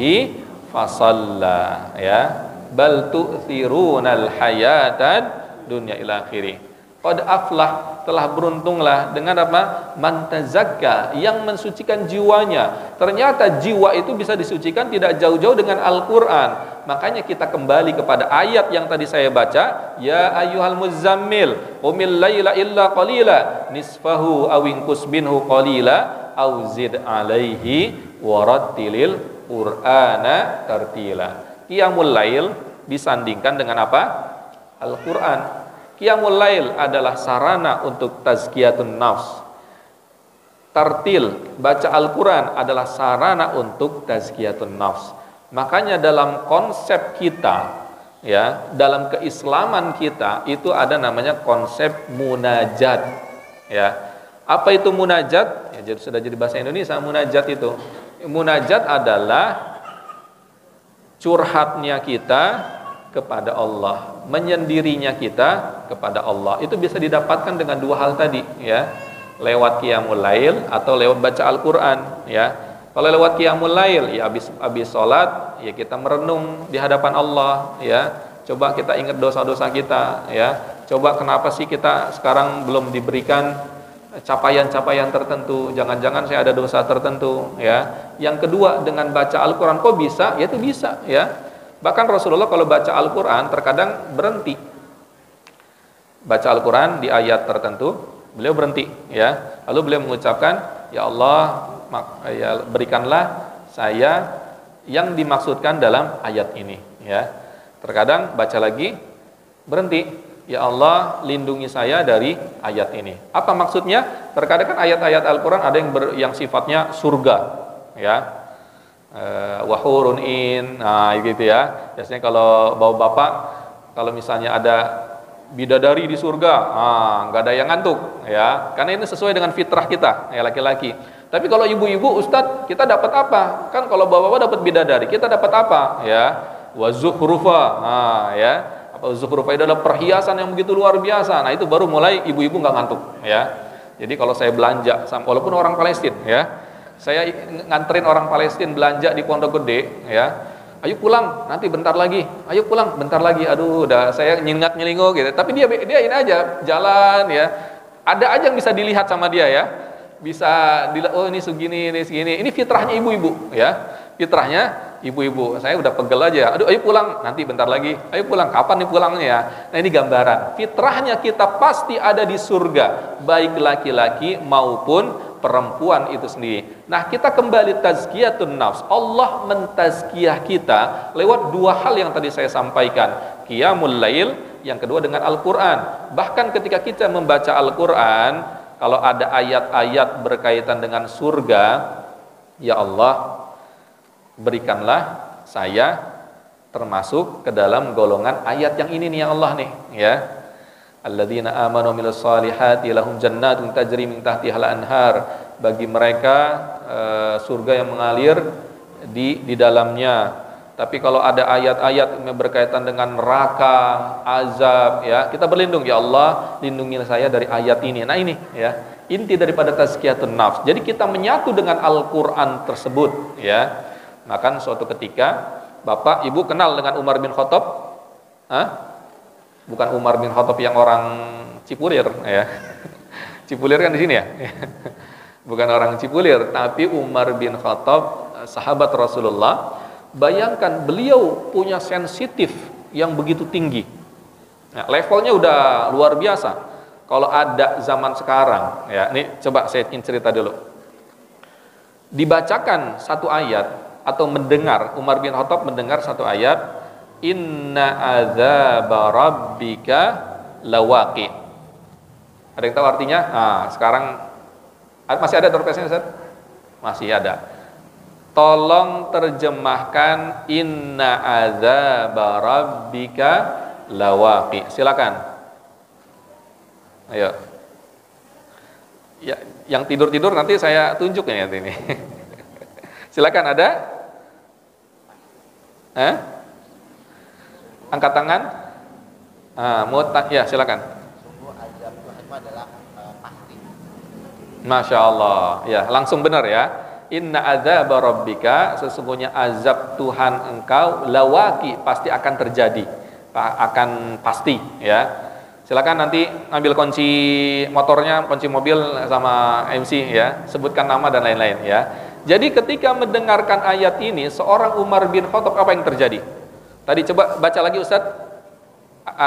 fasalla, ya. Bal tu'thirunal hayatad dunya ila akhirih. Qad aflah, telah beruntunglah dengan apa? Man tazakka, yang mensucikan jiwanya. Ternyata jiwa itu bisa disucikan tidak jauh-jauh dengan Al-Qur'an. Makanya kita kembali kepada ayat yang tadi saya baca, ya ayyuhal muzammil qumil laila illa qalila nisfahu aw inqus minhu qalila aw zid alaihi warattilil qur'ana tartila. Qiyamul lail disandingkan dengan apa? Al-Qur'an. Qiyamul lail adalah sarana untuk tazkiyatun nafs. Tartil, baca Al-Qur'an adalah sarana untuk tazkiyatun nafs. Makanya dalam konsep kita, ya, dalam keislaman kita itu ada namanya konsep munajat, ya. Apa itu munajat? Ya, sudah jadi bahasa Indonesia munajat itu. Munajat adalah curhatnya kita kepada Allah, menyendirinya kita kepada Allah. Itu bisa didapatkan dengan dua hal tadi, ya. Lewat qiyamul lail atau lewat baca Al-Qur'an, ya. Kalau lewat qiyamul lail, ya habis salat, ya kita merenung di hadapan Allah, ya. Coba kita ingat dosa-dosa kita, ya. Coba kenapa sih kita sekarang belum diberikan capaian-capaian tertentu, jangan-jangan saya ada dosa tertentu, ya. Yang kedua, dengan baca Al-Qur'an kok bisa? Ya itu bisa, ya. Bahkan Rasulullah kalau baca Al-Qur'an terkadang berhenti. Baca Al-Qur'an di ayat tertentu, beliau berhenti, ya. Lalu beliau mengucapkan, ya Allah, ya berikanlah saya yang dimaksudkan dalam ayat ini, ya. Terkadang baca lagi, berhenti, ya Allah lindungi saya dari ayat ini. Apa maksudnya? Terkadang kan ayat-ayat Al-Qur'an ada yang sifatnya surga, ya. Wahurun in, nah gitu ya. Biasanya kalau bapak kalau misalnya ada bidadari di surga, nggak ada yang ngantuk, ya. Karena ini sesuai dengan fitrah kita, ya laki-laki. Tapi kalau ibu-ibu, Ustadz, kita dapat apa? Kan kalau bapak-bapak dapat bidadari, kita dapat apa? Ya, wazukhrufa, ya. Apa zukhrufa itu adalah perhiasan yang begitu luar biasa. Nah itu baru mulai ibu-ibu nggak ngantuk, ya. Jadi kalau saya belanja, walaupun orang Palestina, ya. Saya nganterin orang Palestina belanja di Pondok Gede, ya. Ayo pulang, nanti bentar lagi. Ayo pulang, bentar lagi. Aduh, udah saya nyelingo gitu. Tapi dia ini aja jalan, ya. Ada aja yang bisa dilihat sama dia, ya. Bisa dilihat, oh ini segini, ini segini. Ini fitrahnya ibu-ibu, ya. Fitrahnya ibu-ibu. Saya udah pegel aja. Aduh, ayo pulang, nanti bentar lagi. Ayo pulang, kapan nih pulangnya? Nah, ini gambaran. Fitrahnya kita pasti ada di surga, baik laki-laki maupun perempuan itu sendiri. Nah, kita kembali tazkiyatun nafs. Allah mentazkiyah kita lewat dua hal yang tadi saya sampaikan. Qiyamul lail, yang kedua dengan Al-Qur'an. Bahkan ketika kita membaca Al-Qur'an, kalau ada ayat-ayat berkaitan dengan surga, ya Allah, berikanlah saya termasuk ke dalam golongan ayat yang ini nih ya Allah nih, ya. Alladzina amanu milus solihati lahum jannatun tajri min tahtihal anhar. Bagi mereka surga yang mengalir di dalamnya. Tapi kalau ada ayat-ayat yang berkaitan dengan neraka, azab, ya, kita berlindung, ya Allah, lindungi saya dari ayat ini. Nah ini, ya, inti daripada tazkiyatun nafs. Jadi kita menyatu dengan Al-Qur'an tersebut, ya. Maka suatu ketika Bapak, Ibu kenal dengan Umar bin Khattab? Bukan Umar bin Khattab yang orang Cipulir, ya. Cipulir kan di sini ya. Bukan orang Cipulir, tapi Umar bin Khattab, sahabat Rasulullah. Bayangkan beliau punya sensitif yang begitu tinggi. Nah, levelnya udah luar biasa. Kalau ada zaman sekarang, ya, ini coba saya ingin cerita dulu. Dibacakan satu ayat atau mendengar, Umar bin Khattab mendengar satu ayat, inna adzaba rabbika lawaqi. Ada yang tahu artinya? Nah, sekarang masih ada terpesnya, Ustaz? Masih ada. tolong terjemahkan inna adzaba rabbika lawaqi. Silakan. Ayo. Ya, yang tidur-tidur nanti saya tunjuk ya ini. Silakan, ada? Angkat tangan. Ya, silakan. Sungguh azab Tuhan itu adalah pasti. Masya Allah. Ya, langsung benar ya. Inna adzaba rabbika, sesungguhnya azab Tuhan engkau lawaqi, pasti akan terjadi, akan pasti ya. Silakan nanti ambil kunci motornya, kunci mobil sama MC ya, sebutkan nama dan lain-lain ya. Jadi ketika mendengarkan ayat ini, seorang Umar bin Khattab, apa yang terjadi? Tadi coba baca lagi Ustaz,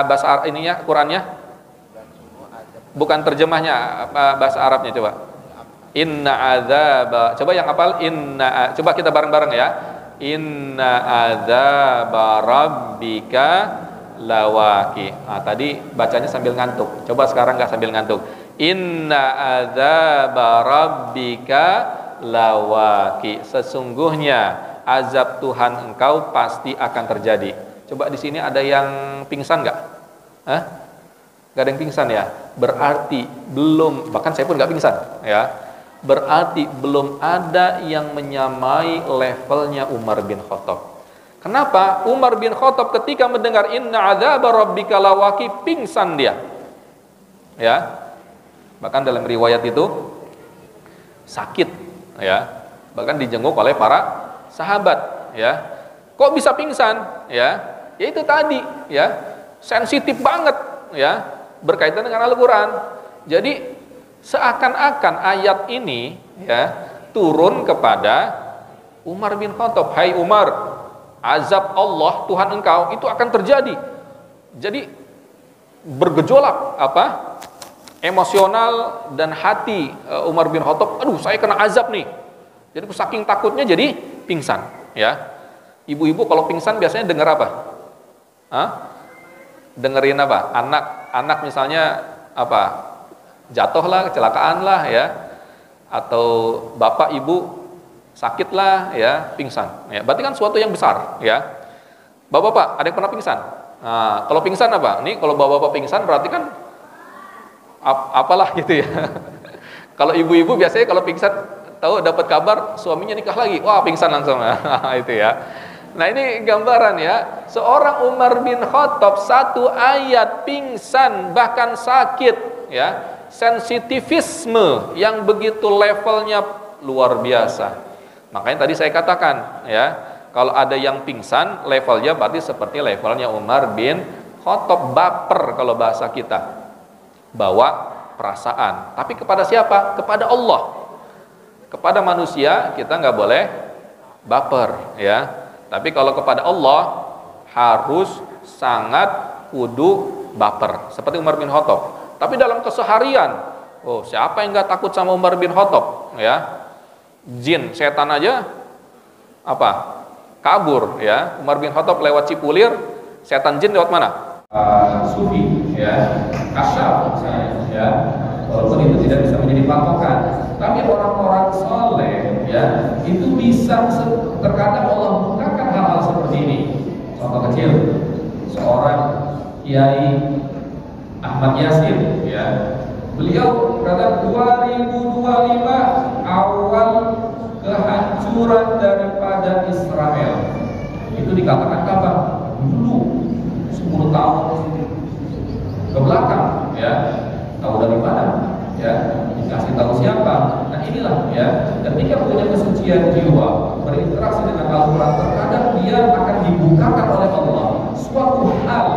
bahasa ininya, Qurannya, bukan terjemahnya, bahasa Arabnya coba. Inna adzaba, coba yang hafal coba kita bareng-bareng ya. Inna adzaba rabbika lawaqi. Tadi bacanya sambil ngantuk. Coba sekarang enggak sambil ngantuk. Inna adzaba rabbika lawaqi. Sesungguhnya azab Tuhan engkau pasti akan terjadi. Coba di sini ada yang pingsan enggak? Enggak ada yang pingsan ya? Berarti belum, bahkan saya pun enggak pingsan ya. Berarti belum ada yang menyamai levelnya Umar bin Khattab. Kenapa? Umar bin Khattab ketika mendengar inna adzaba rabbika lawaqi, pingsan dia. Ya. Bahkan dalam riwayat itu sakit ya. Bahkan dijenguk oleh para sahabat ya. Kok bisa pingsan? Ya. Ya itu tadi ya. Sensitif banget ya, berkaitan dengan Al-Qur'an. Jadi seakan-akan ayat ini ya turun kepada Umar bin Khattab. Hai Umar, azab Allah Tuhan engkau itu akan terjadi. Jadi bergejolak emosional dan hati Umar bin Khattab. Aduh, saya kena azab nih. Jadi saking takutnya jadi pingsan ya. Ibu-ibu kalau pingsan biasanya dengar apa? Dengerin apa? Anak misalnya apa? Jatuh lah, kecelakaan lah ya, atau bapak ibu sakit lah ya, pingsan ya, berarti kan suatu yang besar ya. Bapak-bapak ada yang pernah pingsan? Nah, kalau pingsan apa? Ini kalau bapak-bapak pingsan berarti kan apalah gitu ya. Kalau ibu-ibu biasanya kalau pingsan tahu dapat kabar suaminya nikah lagi, wah pingsan langsung. Itu ya. Nah ini gambaran ya, seorang Umar bin Khattab satu ayat pingsan bahkan sakit ya. Sensitivisme yang begitu levelnya luar biasa. Makanya tadi saya katakan ya, kalau ada yang pingsan levelnya berarti seperti levelnya Umar bin Khattab, baper kalau bahasa kita, bawa perasaan. Tapi kepada siapa? Kepada Allah. Kepada manusia kita nggak boleh baper ya. Tapi kalau kepada Allah harus sangat kudu baper seperti Umar bin Khattab. Tapi dalam keseharian, siapa yang nggak takut sama Umar bin Khattab ya? Jin, setan aja kabur ya. Umar bin Khattab lewat Cipulir, setan jin lewat mana? Sufi ya, kasyaf misalnya ya. Walaupun itu tidak bisa menjadi patokan, tapi orang-orang soleh ya itu bisa, terkadang Allah bukakan hal-hal seperti ini. Contoh kecil, seorang kiai Ahmad Yasin ya, beliau kata 2025 awal kehancuran daripada Israel. Itu dikatakan kapan? Dulu 10 tahun ke belakang ya. Tahu dari mana? Ya, dikasih tahu siapa? Nah inilah ya, ketika punya kesucian jiwa, berinteraksi dengan Al-Quran, terkadang dia akan dibukakan oleh Allah suatu hal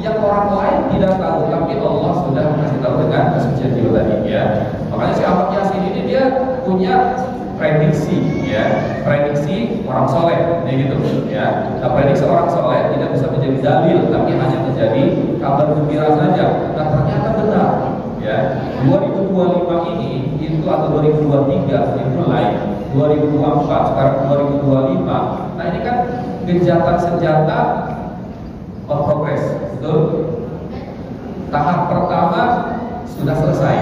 yang orang lain tidak tahu, tapi Allah sudah kasih tahu dengan kesucian jiwa tadi ya. Makanya si Ahmad Yasin ini dia punya prediksi ya, prediksi orang soleh gitu ya. Nah, prediksi orang soleh tidak bisa menjadi dalil, tapi hanya menjadi kabar gembira saja. Nah ternyata benar ya. 2025 ini itu atau 2023 ini mulai 2024 sekarang 2025. Nah ini kan gencatan senjata on progress, betul? Tahap pertama sudah selesai,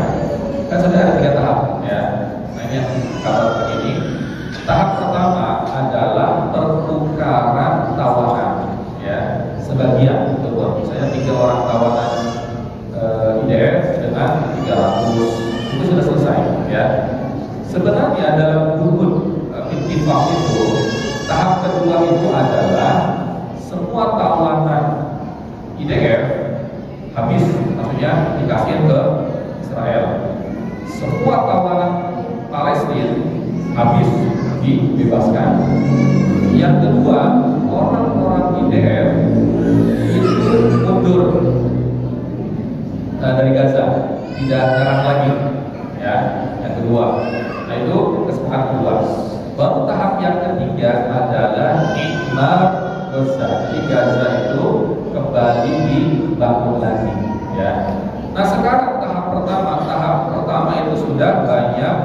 kan sudah ada 3 tahap ya. Nah ini yang kabar begini Tahap pertama adalah pertukaran tawanan, ya. Sebagian, misalnya 3 orang tawanan IDF dengan 300 itu sudah selesai, ya. Sebenarnya dalam buku ittifaq itu tahap kedua itu adalah semua tawanan IDF habis, maksudnya dikasih ke Israel. Semua tawanan Palestina habis, dibebaskan. Yang kedua, orang-orang IDF itu mundur dari Gaza, tidak nyerang lagi, ya. Yang kedua, nah itu kesepakatan kedua. Baru tahap yang ketiga adalah ikmar Gaza. Jadi Gaza itu kembali dibangun lagi, ya. Nah sekarang tahap pertama itu sudah banyak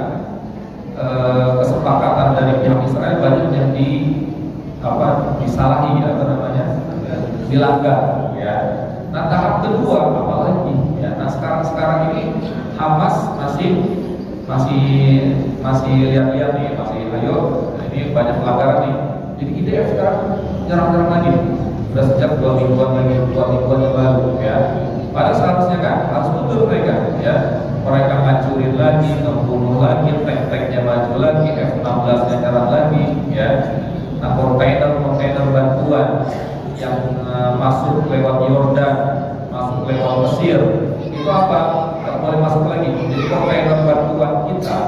kesepakatan dari pihak Israel, banyak yang disalahi, dilanggar, ya. Nah tahap kedua apalagi, ya. Nah sekarang ini Hamas masih lihat-lihat nih, ayo, ini banyak pelanggaran nih. Jadi IDF sekarang nyerang lagi, sudah sejak 2 mingguan yang lalu, ya. Pada seharusnya kan harus mundur mereka, ya. Mereka ngancurin lagi, membunuh lagi, tank-tanknya maju lagi, F-16-nya nyerang lagi, ya. Nah kontainer bantuan yang masuk lewat Yordan, masuk lewat Mesir, itu apa? Tidak boleh masuk lagi. Jadi kontainer bantuan kita,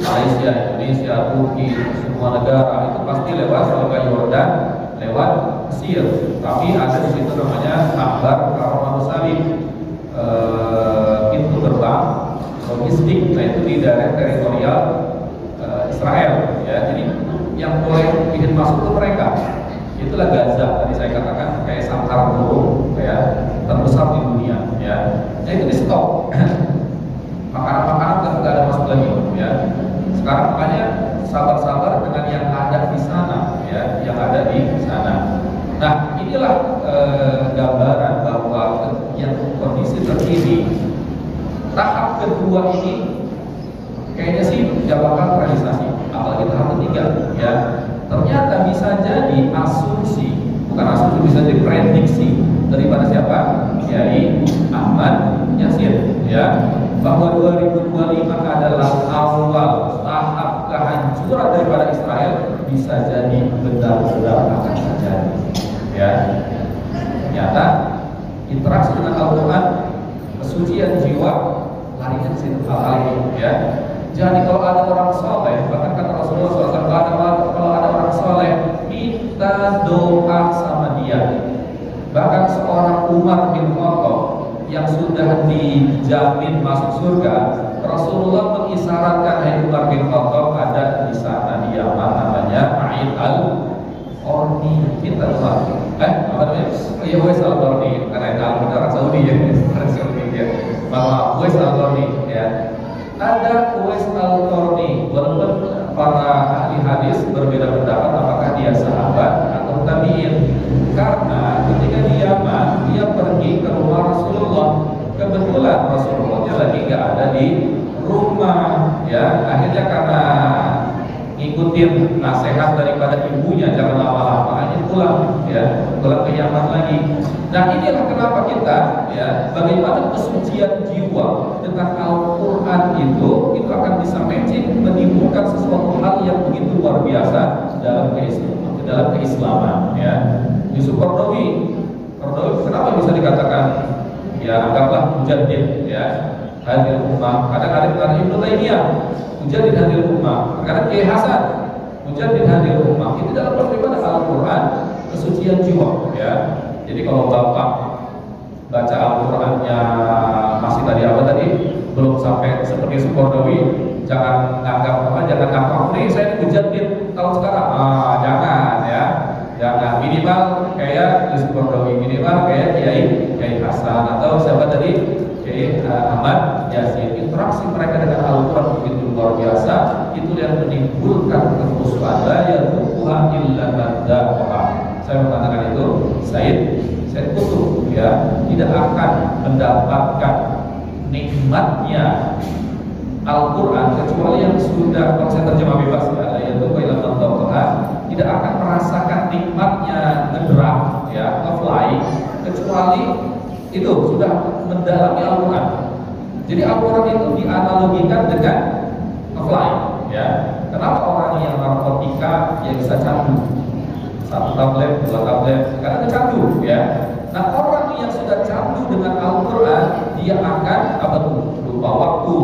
Malaysia, Indonesia, Turki, semua negara itu pasti lewat Yordan, lewat Mesir. Tapi ada di situ namanya Ambar Karomah Salim, pintu gerbang logistik. Nah itu di daerah teritorial Israel, ya. Jadi yang boleh bikin masuk ke mereka itulah Gaza. Tadi saya katakan kayak sangkar burung, ya, terbesar di dunia, ya. Nah itu di stop. Makanan nggak ada masuk lagi, ya. Sekarang makanya sabar-sabar dengan yang ada di sana, ya, yang ada di sana. Nah inilah gambaran bahwa yang kondisi terkini tahap kedua ini kayaknya sih tidak bakal realisasi, apalagi tahap ketiga, ya. Ternyata bisa jadi bisa jadi prediksi daripada siapa? Kiai Ahmad Yasin, ya, bahwa 2025 adalah awal tahap kehancuran daripada Israel, bisa jadi benar-benar akan terjadi, ya. Ternyata interaksi dengan Al-Quran, kesucian jiwa, larinya ke situ hal ini, ya. Jadi kalau ada orang soleh, bahkan kata Rasulullah SAW, kalau ada orang soleh, minta doa sama dia. Bahkan seorang Umar bin Khattab yang sudah dijamin masuk surga, Rasulullah mengisyaratkan, hai Umar bin Khattab, ada di sana di Yaman namanya A'id al-Qarni, minta doa. Apa namanya? Ya Uwais al-Qarni, karena itu orang Saudi, ya, orang Saudi, ya. Bahwa Uwais al-Qarni, ya. Ada Uwais al-Qarni, walaupun para ahli hadis berbeda pendapat apakah dia sahabat atau tabi'in. Karena ketika di Yaman, dia pergi ke rumah Rasulullah. Kebetulan Rasulullah lagi nggak ada di rumah, ya. Akhirnya karena ngikutin nasihat daripada ibunya, jangan lama-lama, aja pulang, ya, pulang ke Yaman lagi. Nah inilah kenapa kita, ya, bagaimana kesucian jiwa dengan Al-Quran itu akan bisa matching, menimbulkan sesuatu hal yang begitu luar biasa dalam keislaman, ya. Yusuf Qaradawi kenapa bisa dikatakan, ya, anggaplah mujaddid, ya, hadil ummah. Kadang-kadang dengan Ibnu Taimiyah, mujaddid hadil ummah. Kadang Kiai Hasan, mujaddid hadil ummah. Itu dalam pertimbangan Al-Quran, kesucian jiwa, ya. Jadi kalau Bapak baca Al-Qurannya masih belum sampai seperti Sukordawi, jangan anggap nih saya mujaddid tahun sekarang. Jangan, ya. Jangan, minimal kayak Sukordawi, minimal kayak Kiai Hasan atau siapa tadi, Kiai Ahmad Yasin. Interaksi mereka dengan Al-Quran begitu luar biasa, itu yang menimbulkan kekhusyuan. La yadhuquha illa man dzaqaha. Saya mengatakan itu, Said Kutub, ya, tidak akan mendapatkan nikmatnya Al-Quran kecuali yang sudah, kalau saya terjemah bebas, ya, yatubu ila man taqaha, tidak akan merasakan nikmatnya ngedrag ya, nge-fly, kecuali itu sudah mendalami Al-Quran. Jadi Al-Quran itu dianalogikan dengan nge-fly ya. Kenapa orang yang narkotika yang bisa candu? 1 tablet, 2 tablet, karena kecandu ya. Nah, orang yang sudah candu dengan Al-Quran, dia akan apa tuh? Lupa waktu,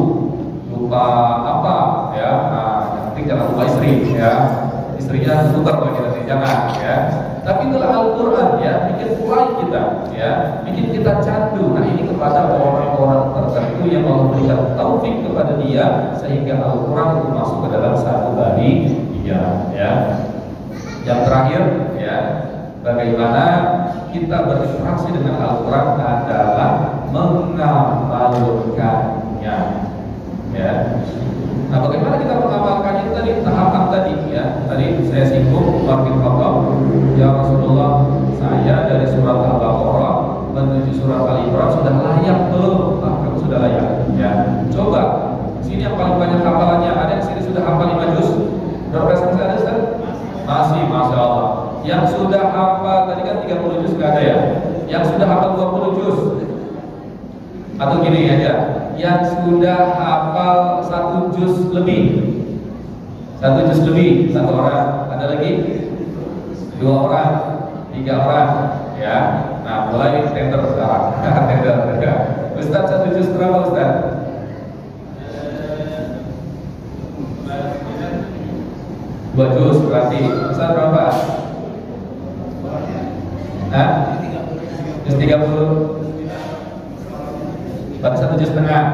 lupa apa ya. Nah, yang penting jangan lupa istri ya. Istrinya putar lagi nanti, jangan ya. Tapi itulah Al-Quran ya, bikin fly kita ya, bikin kita candu. Nah, ini kepada orang-orang tertentu yang Allah berikan taufik kepada dia sehingga Al-Quran itu masuk ke dalam satu hari dia ya. Yang terakhir ya, bagaimana kita berinteraksi dengan Al-Quran adalah mengamalkannya ya. Nah, bagaimana kita mengamalkannya itu tadi tahapan tadi ya. Tadi saya singgung wakil Khattab, ya Rasulullah, saya dari surat Al-Baqarah menuju surat Al-Imran sudah layak belum? Ah, kamu sudah layak ya. Coba sini yang paling banyak hafalannya, ada yang sini sudah hafal 5 juz? Berapa persen ada Ustaz? Masih, Masya Allah. Yang sudah hafal tadi kan 30 juz nggak ada ya? Yang sudah hafal 20 juz? Atau gini aja, yang sudah hafal 1 juz lebih? 1 juz lebih, 1 orang. Ada lagi? 2 orang, 3 orang ya. Nah, mulai tender sekarang. Tender. Ustaz 1 juz berapa Ustaz? Dua juz berarti Ustaz berapa? Hah? Juz 30. Berarti 1 juz setengah.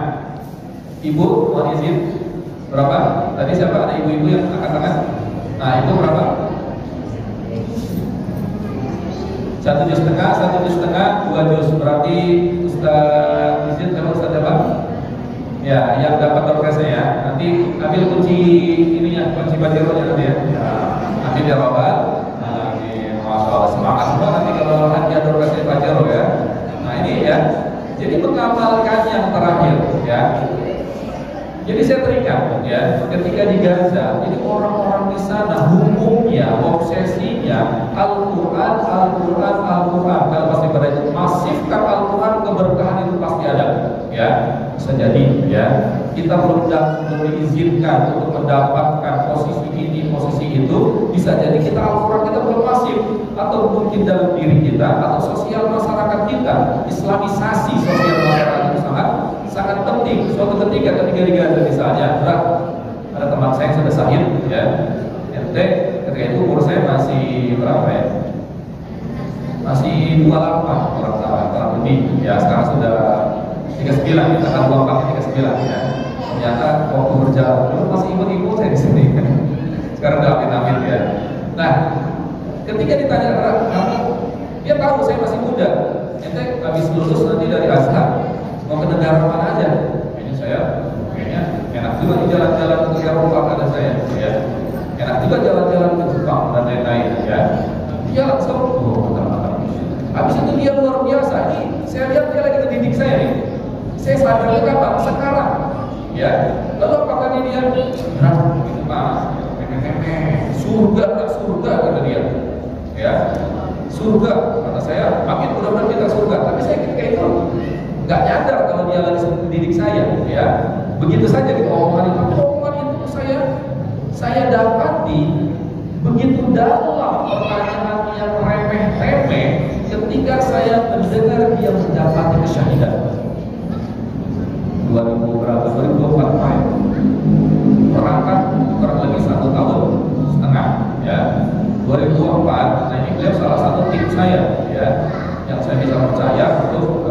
Ibu mohon izin berapa? Tadi siapa? Ada ibu-ibu yang angkat tangan? Nah, itu berapa? 1 juz setengah, 2 juz. Berarti Ustaz izin sama Ustaz apa? Ya, yang dapat doorkasnya ya. Nanti ambil kunci ininya, kunci bajironya nanti ya. Nanti dia robat. Nah, ini Masya Allah, semangat semua nanti kalau hadiah doorkasnya bajiro ya. Nah, ini ya. Jadi mengamalkan yang terakhir ya. Jadi saya teringat ya, ketika di Gaza, ini orang-orang di sana hukumnya, obsesinya Al-Quran. Kalau pasti pada itu masifkan Al-Quran, keberkahan itu pasti ada ya. Bisa jadi ya, kita belum diizinkan untuk mendapatkan posisi ini, posisi itu. Bisa jadi kita Al-Quran kita belum masif, atau mungkin dalam diri kita atau sosial masyarakat kita, islamisasi sosial masyarakat itu sangat penting. Suatu ketika di Gaza misalnya, ada teman saya yang sudah sahid ya, ketika itu umur saya masih berapa ya? Masih 28 kurang lebih ya. Sekarang sudah 39, kita kan 24 39 ya. Ternyata waktu berjalan dulu masih ikut saya di sini. Sekarang udah amin ya. Nah, ketika ditanya kamu, dia tahu saya masih muda. Ente habis lulus nanti dari Azhar, mau ke negara mana aja? Ini saya kayaknya enak juga di jalan-jalan ke Eropa, kata saya ya. Enak juga jalan-jalan ke Jepang dan lain-lain ya. Dia langsung habis itu dia luar biasa. Ini saya lihat dia lagi mendidik saya nih. Saya sadarnya kapan? Sekarang ya. Lalu apa kata dia? Gitu Pak, surga kata dia ya. Surga kata saya, amin, mudah-mudahan kita surga. Tapi saya ketika itu nggak nyadar kalau dia lagi mendidik saya ya. Begitu saja di omongan itu saya dapati begitu dalam pertanyaan yang remeh-temeh ketika saya mendengar dia mendapati kesyahidan. 2024 Maret berangkat kurang lebih 1 tahun setengah ya. 2004, nah ini beliau salah satu tim saya ya, yang saya bisa percaya untuk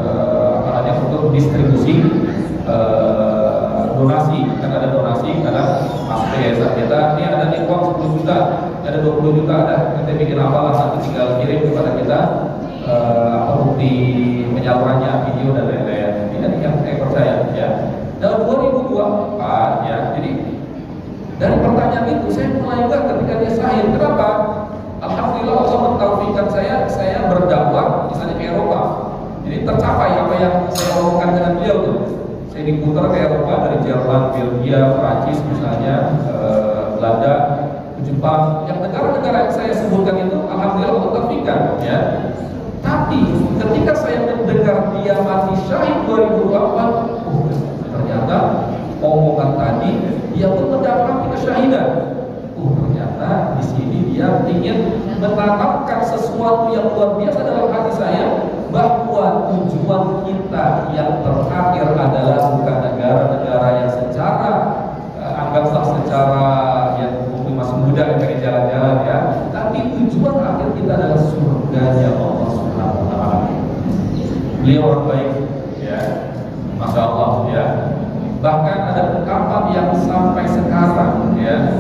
untuk distribusi donasi. Kan ada donasi karena masuk yayasan kita ini ada nih uang 10 juta, ada 20 juta, ada kita bikin apalah, nanti tinggal kirim kepada kita bukti penyalurannya, video dan lain-lain. Ini yang saya percaya ya. Dalam 2024 ya, jadi dari pertanyaan itu saya mulai juga ketika dia sahih. Kenapa? Alhamdulillah Allah mentaufikkan saya berdakwah misalnya ke Eropa. Jadi tercapai apa yang saya lakukan dengan beliau tuh. Saya diputar ke Eropa dari Jerman, Belgia, Prancis misalnya, Belanda, 7 Tapi ketika saya mendengar dia mati syahid 2008, ternyata omongan tadi dia pun mendapati kesyahidan. Ternyata di sini dia ingin menanamkan sesuatu yang luar biasa dalam hati saya, bahwa tujuan kita yang terakhir adalah bukan negara-negara yang secara anggaplah secara yang mungkin masih muda yang pengen jalan-jalan ya, tapi tujuan akhir kita adalah surganya Allah Subhanahu wa taala. Beliau orang baik ya, Masya Allah ya. Bahkan ada ungkapan yang sampai sekarang ya,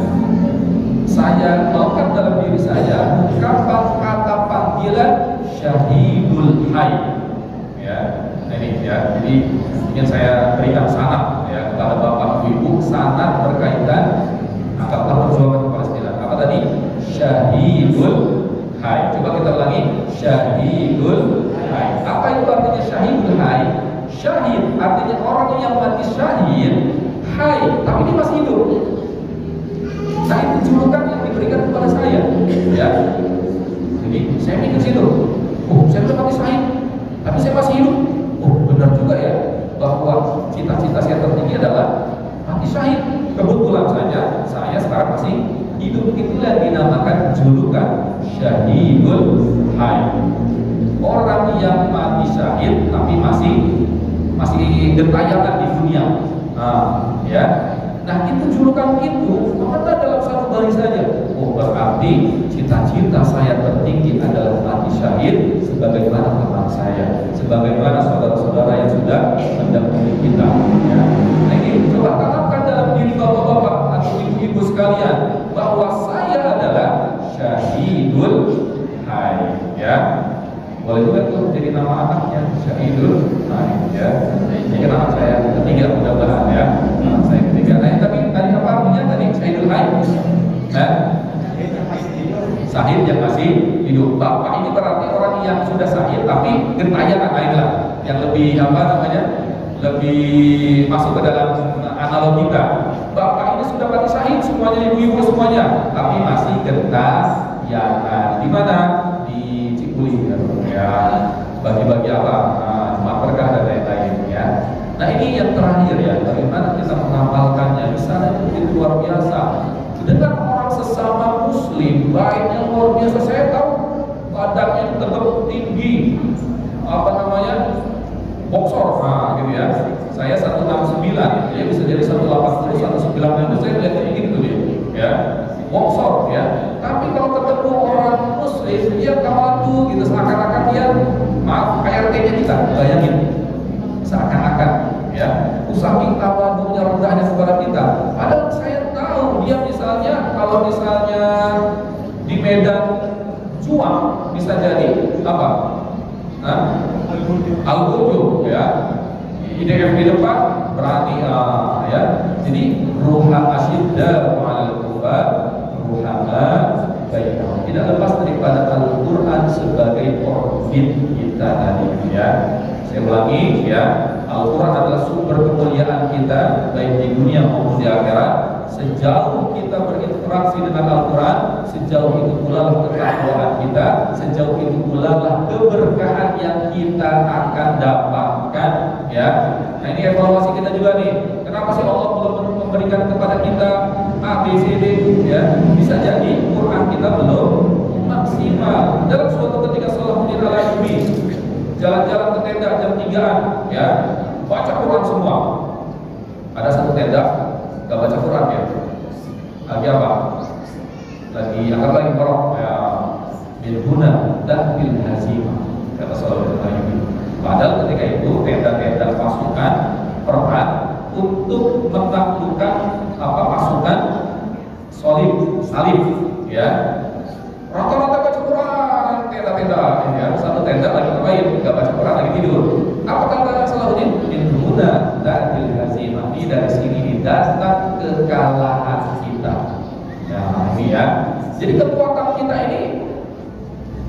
saya melakukan dalam diri saya ungkapan kata panggilan Syahidul Hayy ya. Nah ini ya, jadi ingin saya berikan sanad ya kepada Bapak Ibu, sanad berkaitan anggaplah perjuangan di Palestina. Apa tadi? Syahidul Hayy. Coba kita ulangi, Syahidul Hayy. Apa itu artinya Syahidul Hayy? Syahid artinya orang yang mati syahid, hayy tapi dia masih hidup. Nah itu julukan yang diberikan kepada saya ya. Jadi saya mikir situ, saya sudah mati syahid tapi saya masih hidup. Benar juga ya, bahwa cita-cita saya tertinggi adalah mati syahid. Kebetulan saja saya sekarang masih hidup. Itulah dinamakan julukan Syahidul Hayy. Orang yang mati syahid tapi masih gentayangan di dunia. Ya. Nah itu julukan itu maka dalam satu baris saja. Berarti cita-cita saya tertinggi adalah mati syahid sebagaimana teman saya, sebagaimana saudara-saudara yang sudah mendahului kita. Ya. Nah ini coba tanamkan dalam diri bapak-bapak atau ibu-ibu sekalian bahwa saya adalah Syahidul Hayy. Ya. Boleh juga tuh jadi nama anaknya Syahidul Hayy ya. Ini kan anak saya ketiga mudah-mudahan ya. Anak saya ketiga. Nah, tapi tadi apa artinya tadi Syahidul Hayy? Syahid yang masih hidup. Bapak ini berarti orang yang sudah syahid tapi gentayangan lainlah. Yang lebih apa namanya? Lebih masuk ke dalam analog kita. Bapak ini sudah mati syahid semuanya, ibu-ibu semuanya, tapi masih gentayangan. Di mana? Di Cikuli ya, bagi-bagi apa, cuma berkah dan lain-lain ya. Nah ini yang terakhir ya, bagaimana kita mengamalkannya. Di sana itu luar biasa. Dengan orang sesama Muslim, baiknya luar biasa. Saya tahu badannya tegap tinggi, apa namanya, boksor, gitu ya. Saya 169, dia bisa jadi 180, 190. Saya lihat kayak gitu dia, ya. Boksor ya, tapi kalau ketemu orang Muslim dia kawan gitu, seakan-akan dia maaf KRT-nya kita, bayangin seakan-akan ya, saking tawadhunya rendahnya kepada kita. Padahal saya tahu dia misalnya kalau misalnya di medan juang bisa jadi apa? Al-Qudub ya, IDF di depan berani ya. Jadi ruha asyidda ma'al kufar ruhama bainahum. Tidak lepas daripada Al-Quran sebagai orbit kita tadi ya. Saya ulangi ya, Al-Quran adalah sumber kemuliaan kita baik di dunia maupun di akhirat. Sejauh kita berinteraksi dengan Al-Quran, sejauh itu pula lah ketakwaan kita, sejauh itu pula lah keberkahan yang kita akan dapatkan ya. Nah ini evaluasi kita juga nih. Kenapa sih Allah belum memberikan kepada kita A, B, C, D ya? Bisa jadi Quran kita belum maksimal. Dalam suatu ketika Salahuddin Al-Ayyubi jalan-jalan ke tenda jam 3-an ya, baca Quran semua. Ada satu tenda gak baca Quran ya, lagi apa? Lagi anggap lagi korok ya, bilhuna dan bil hazimah kata Salahuddin Al-Ayyubi. Padahal ketika itu tenda-tenda pasukan perang untuk menaklukkan apa pasukan salib ya. Rata-rata baca Quran, tenda-tenda ya. Satu tenda lagi ngapain? Gak baca Quran, lagi tidur. Apa kata Salahuddin? Bilhuna dan bil hazimah. Dari sini datang kekalahan kita. Nah ini ya. Jadi kekuatan kita ini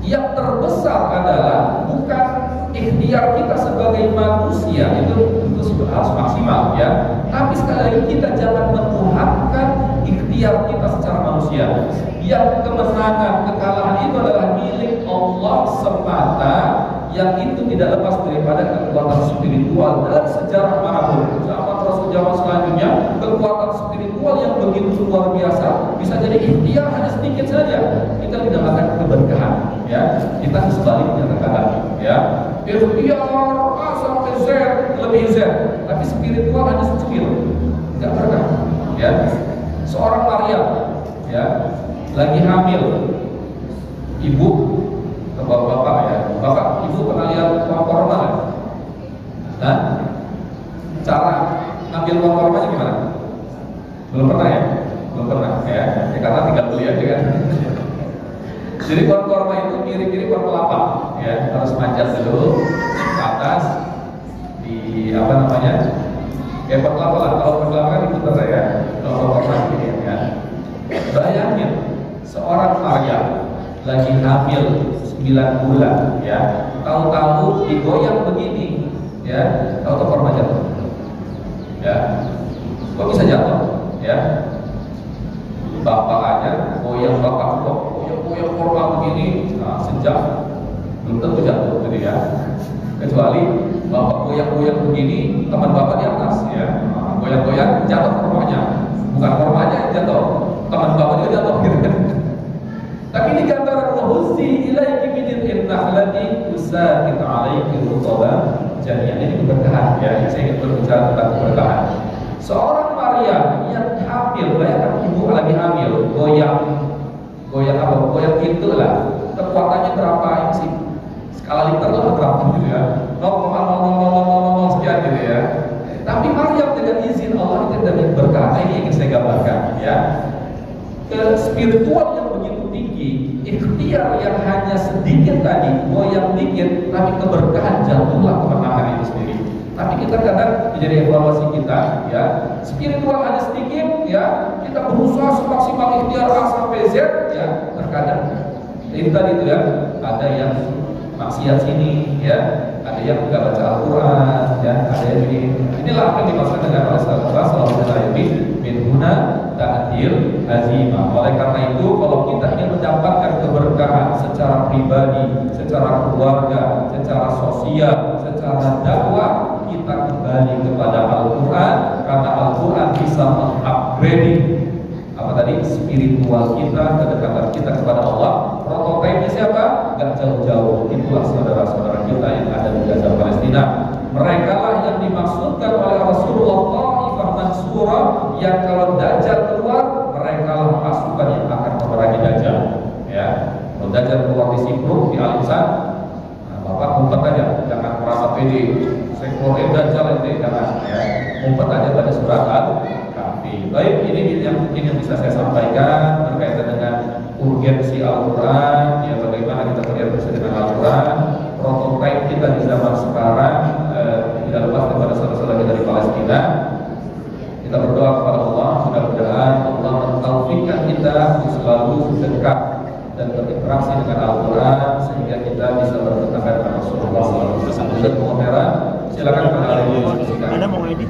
yang terbesar adalah bukan ikhtiar kita sebagai manusia, itu harus maksimal ya. Tapi sekali lagi kita jangan menuhankan ikhtiar kita secara manusia. Yang kemenangan, kekalahan itu adalah milik Allah Allah semata, yang itu tidak lepas daripada kekuatan spiritual dan sejarah manapun. Zaman Rasul zaman selanjutnya, kekuatan spiritual yang begitu luar biasa bisa jadi ikhtiar hanya sedikit saja. Kita dinamakan keberkahan, ya. Kita sebaliknya terkadang, ya. Ikhtiar A sampai Z lebih Z, tapi spiritual hanya secukil, nggak berkah, ya. Seorang Maria, ya, lagi hamil, ibu ke bapak ya, bapak ibu pernah lihat uang korma kan? Nah, cara ngambil uang kormanya gimana? Belum pernah ya? Belum pernah ya, karena tinggal beli aja kan. Jadi uang korma itu mirip-mirip uang kelapa, ya, harus manjat dulu ke atas di apa namanya? Kayak uang kelapa lah, kalau uang kelapa kan itu betul ya, kalau uang korma ini ya. Bayangin seorang Maria lagi hamil 9 bulan, ya, tahu-tahu digoyang begini, ya, tahu-tahu korma jatuh, ya, kok bisa jatuh, ya, bapak aja goyang, bapak kok goyang korma begini, nah, sejak belum tentu jatuh, gitu ya, kecuali bapak goyang-goyang begini, teman bapak di atas, ya, nah, goyang-goyang jatuh kormanya, bukan kormanya yang jatuh, teman bapak juga jatuh, gitu kan. Tapi dikatakan wahuzzi ilaiki bidil nahlati usaqit alaiki rutaba jadinya. Ini keberkahan, ya. Saya ingin berbicara tentang keberkahan. Seorang Maria yang hamil, bayangkan ibu lagi hamil, goyang apa? Goyang pintu lah. Kekuatannya berapa ini sih? Skala liter lah berapa gitu ya? 0,0000 sekian gitu ya. Tapi Maria dengan izin Allah itu dari berkah. Ini ingin saya gambarkan, ya. Spiritual yang begitu tinggi, ikhtiar yang hanya sedikit tadi, goyang dikit, tapi keberkahan jatuhlah kemenangan itu sendiri. Tapi kita kadang menjadi evaluasi kita, ya, spiritual hanya sedikit, ya, kita berusaha semaksimal ikhtiar A sampai Z, ya, terkadang itu tadi itu ya, ada yang maksiat sini, ya, ada yang nggak baca Al-Quran, ya, ada yang ini. Inilah yang dimaksud dengan Rasulullah SAW min huna ta'dil azimah. Oleh karena itu, kalau kita ingin mendapatkan keberkahan secara pribadi, secara keluarga, secara sosial, secara dakwah, kita kembali kepada Al-Quran, karena Al-Quran bisa mengupgrade apa tadi, spiritual kita, kedekatan kita kepada Allah. Prototipenya siapa? Gak jauh-jauh, itulah saudara-saudara kita yang ada di Gaza Palestina. Mereka lah yang dimaksudkan oleh Rasulullah Ta'ifah Mansurah, yang kalau Dajjal keluar, mereka lah pasukan yang akan memerangi Dajjal, ya. Kalau Dajjal keluar di Sipruk, di Al-Insan, nah, bapak ngumpet aja, jangan merasa pede saya keluarin Dajjal ini, jangan, ya. Ngumpet aja pada surat Al-Kahfi. Baik, ini yang mungkin yang bisa saya sampaikan berkaitan dengan urgensi Al-Quran, ya, bagaimana kita berinteraksi dengan Al-Quran. Prototipe kita di zaman sekarang tidak lepas daripada saudara-saudara kita di Palestina. Kita berdoa kepada Allah, mudah-mudahan Allah mentaufikkan kita selalu dekat dan berinteraksi dengan Al-Quran sehingga kita bisa bertetangga dengan Rasulullah SAW. Silakan kepada Anda mau ngedit?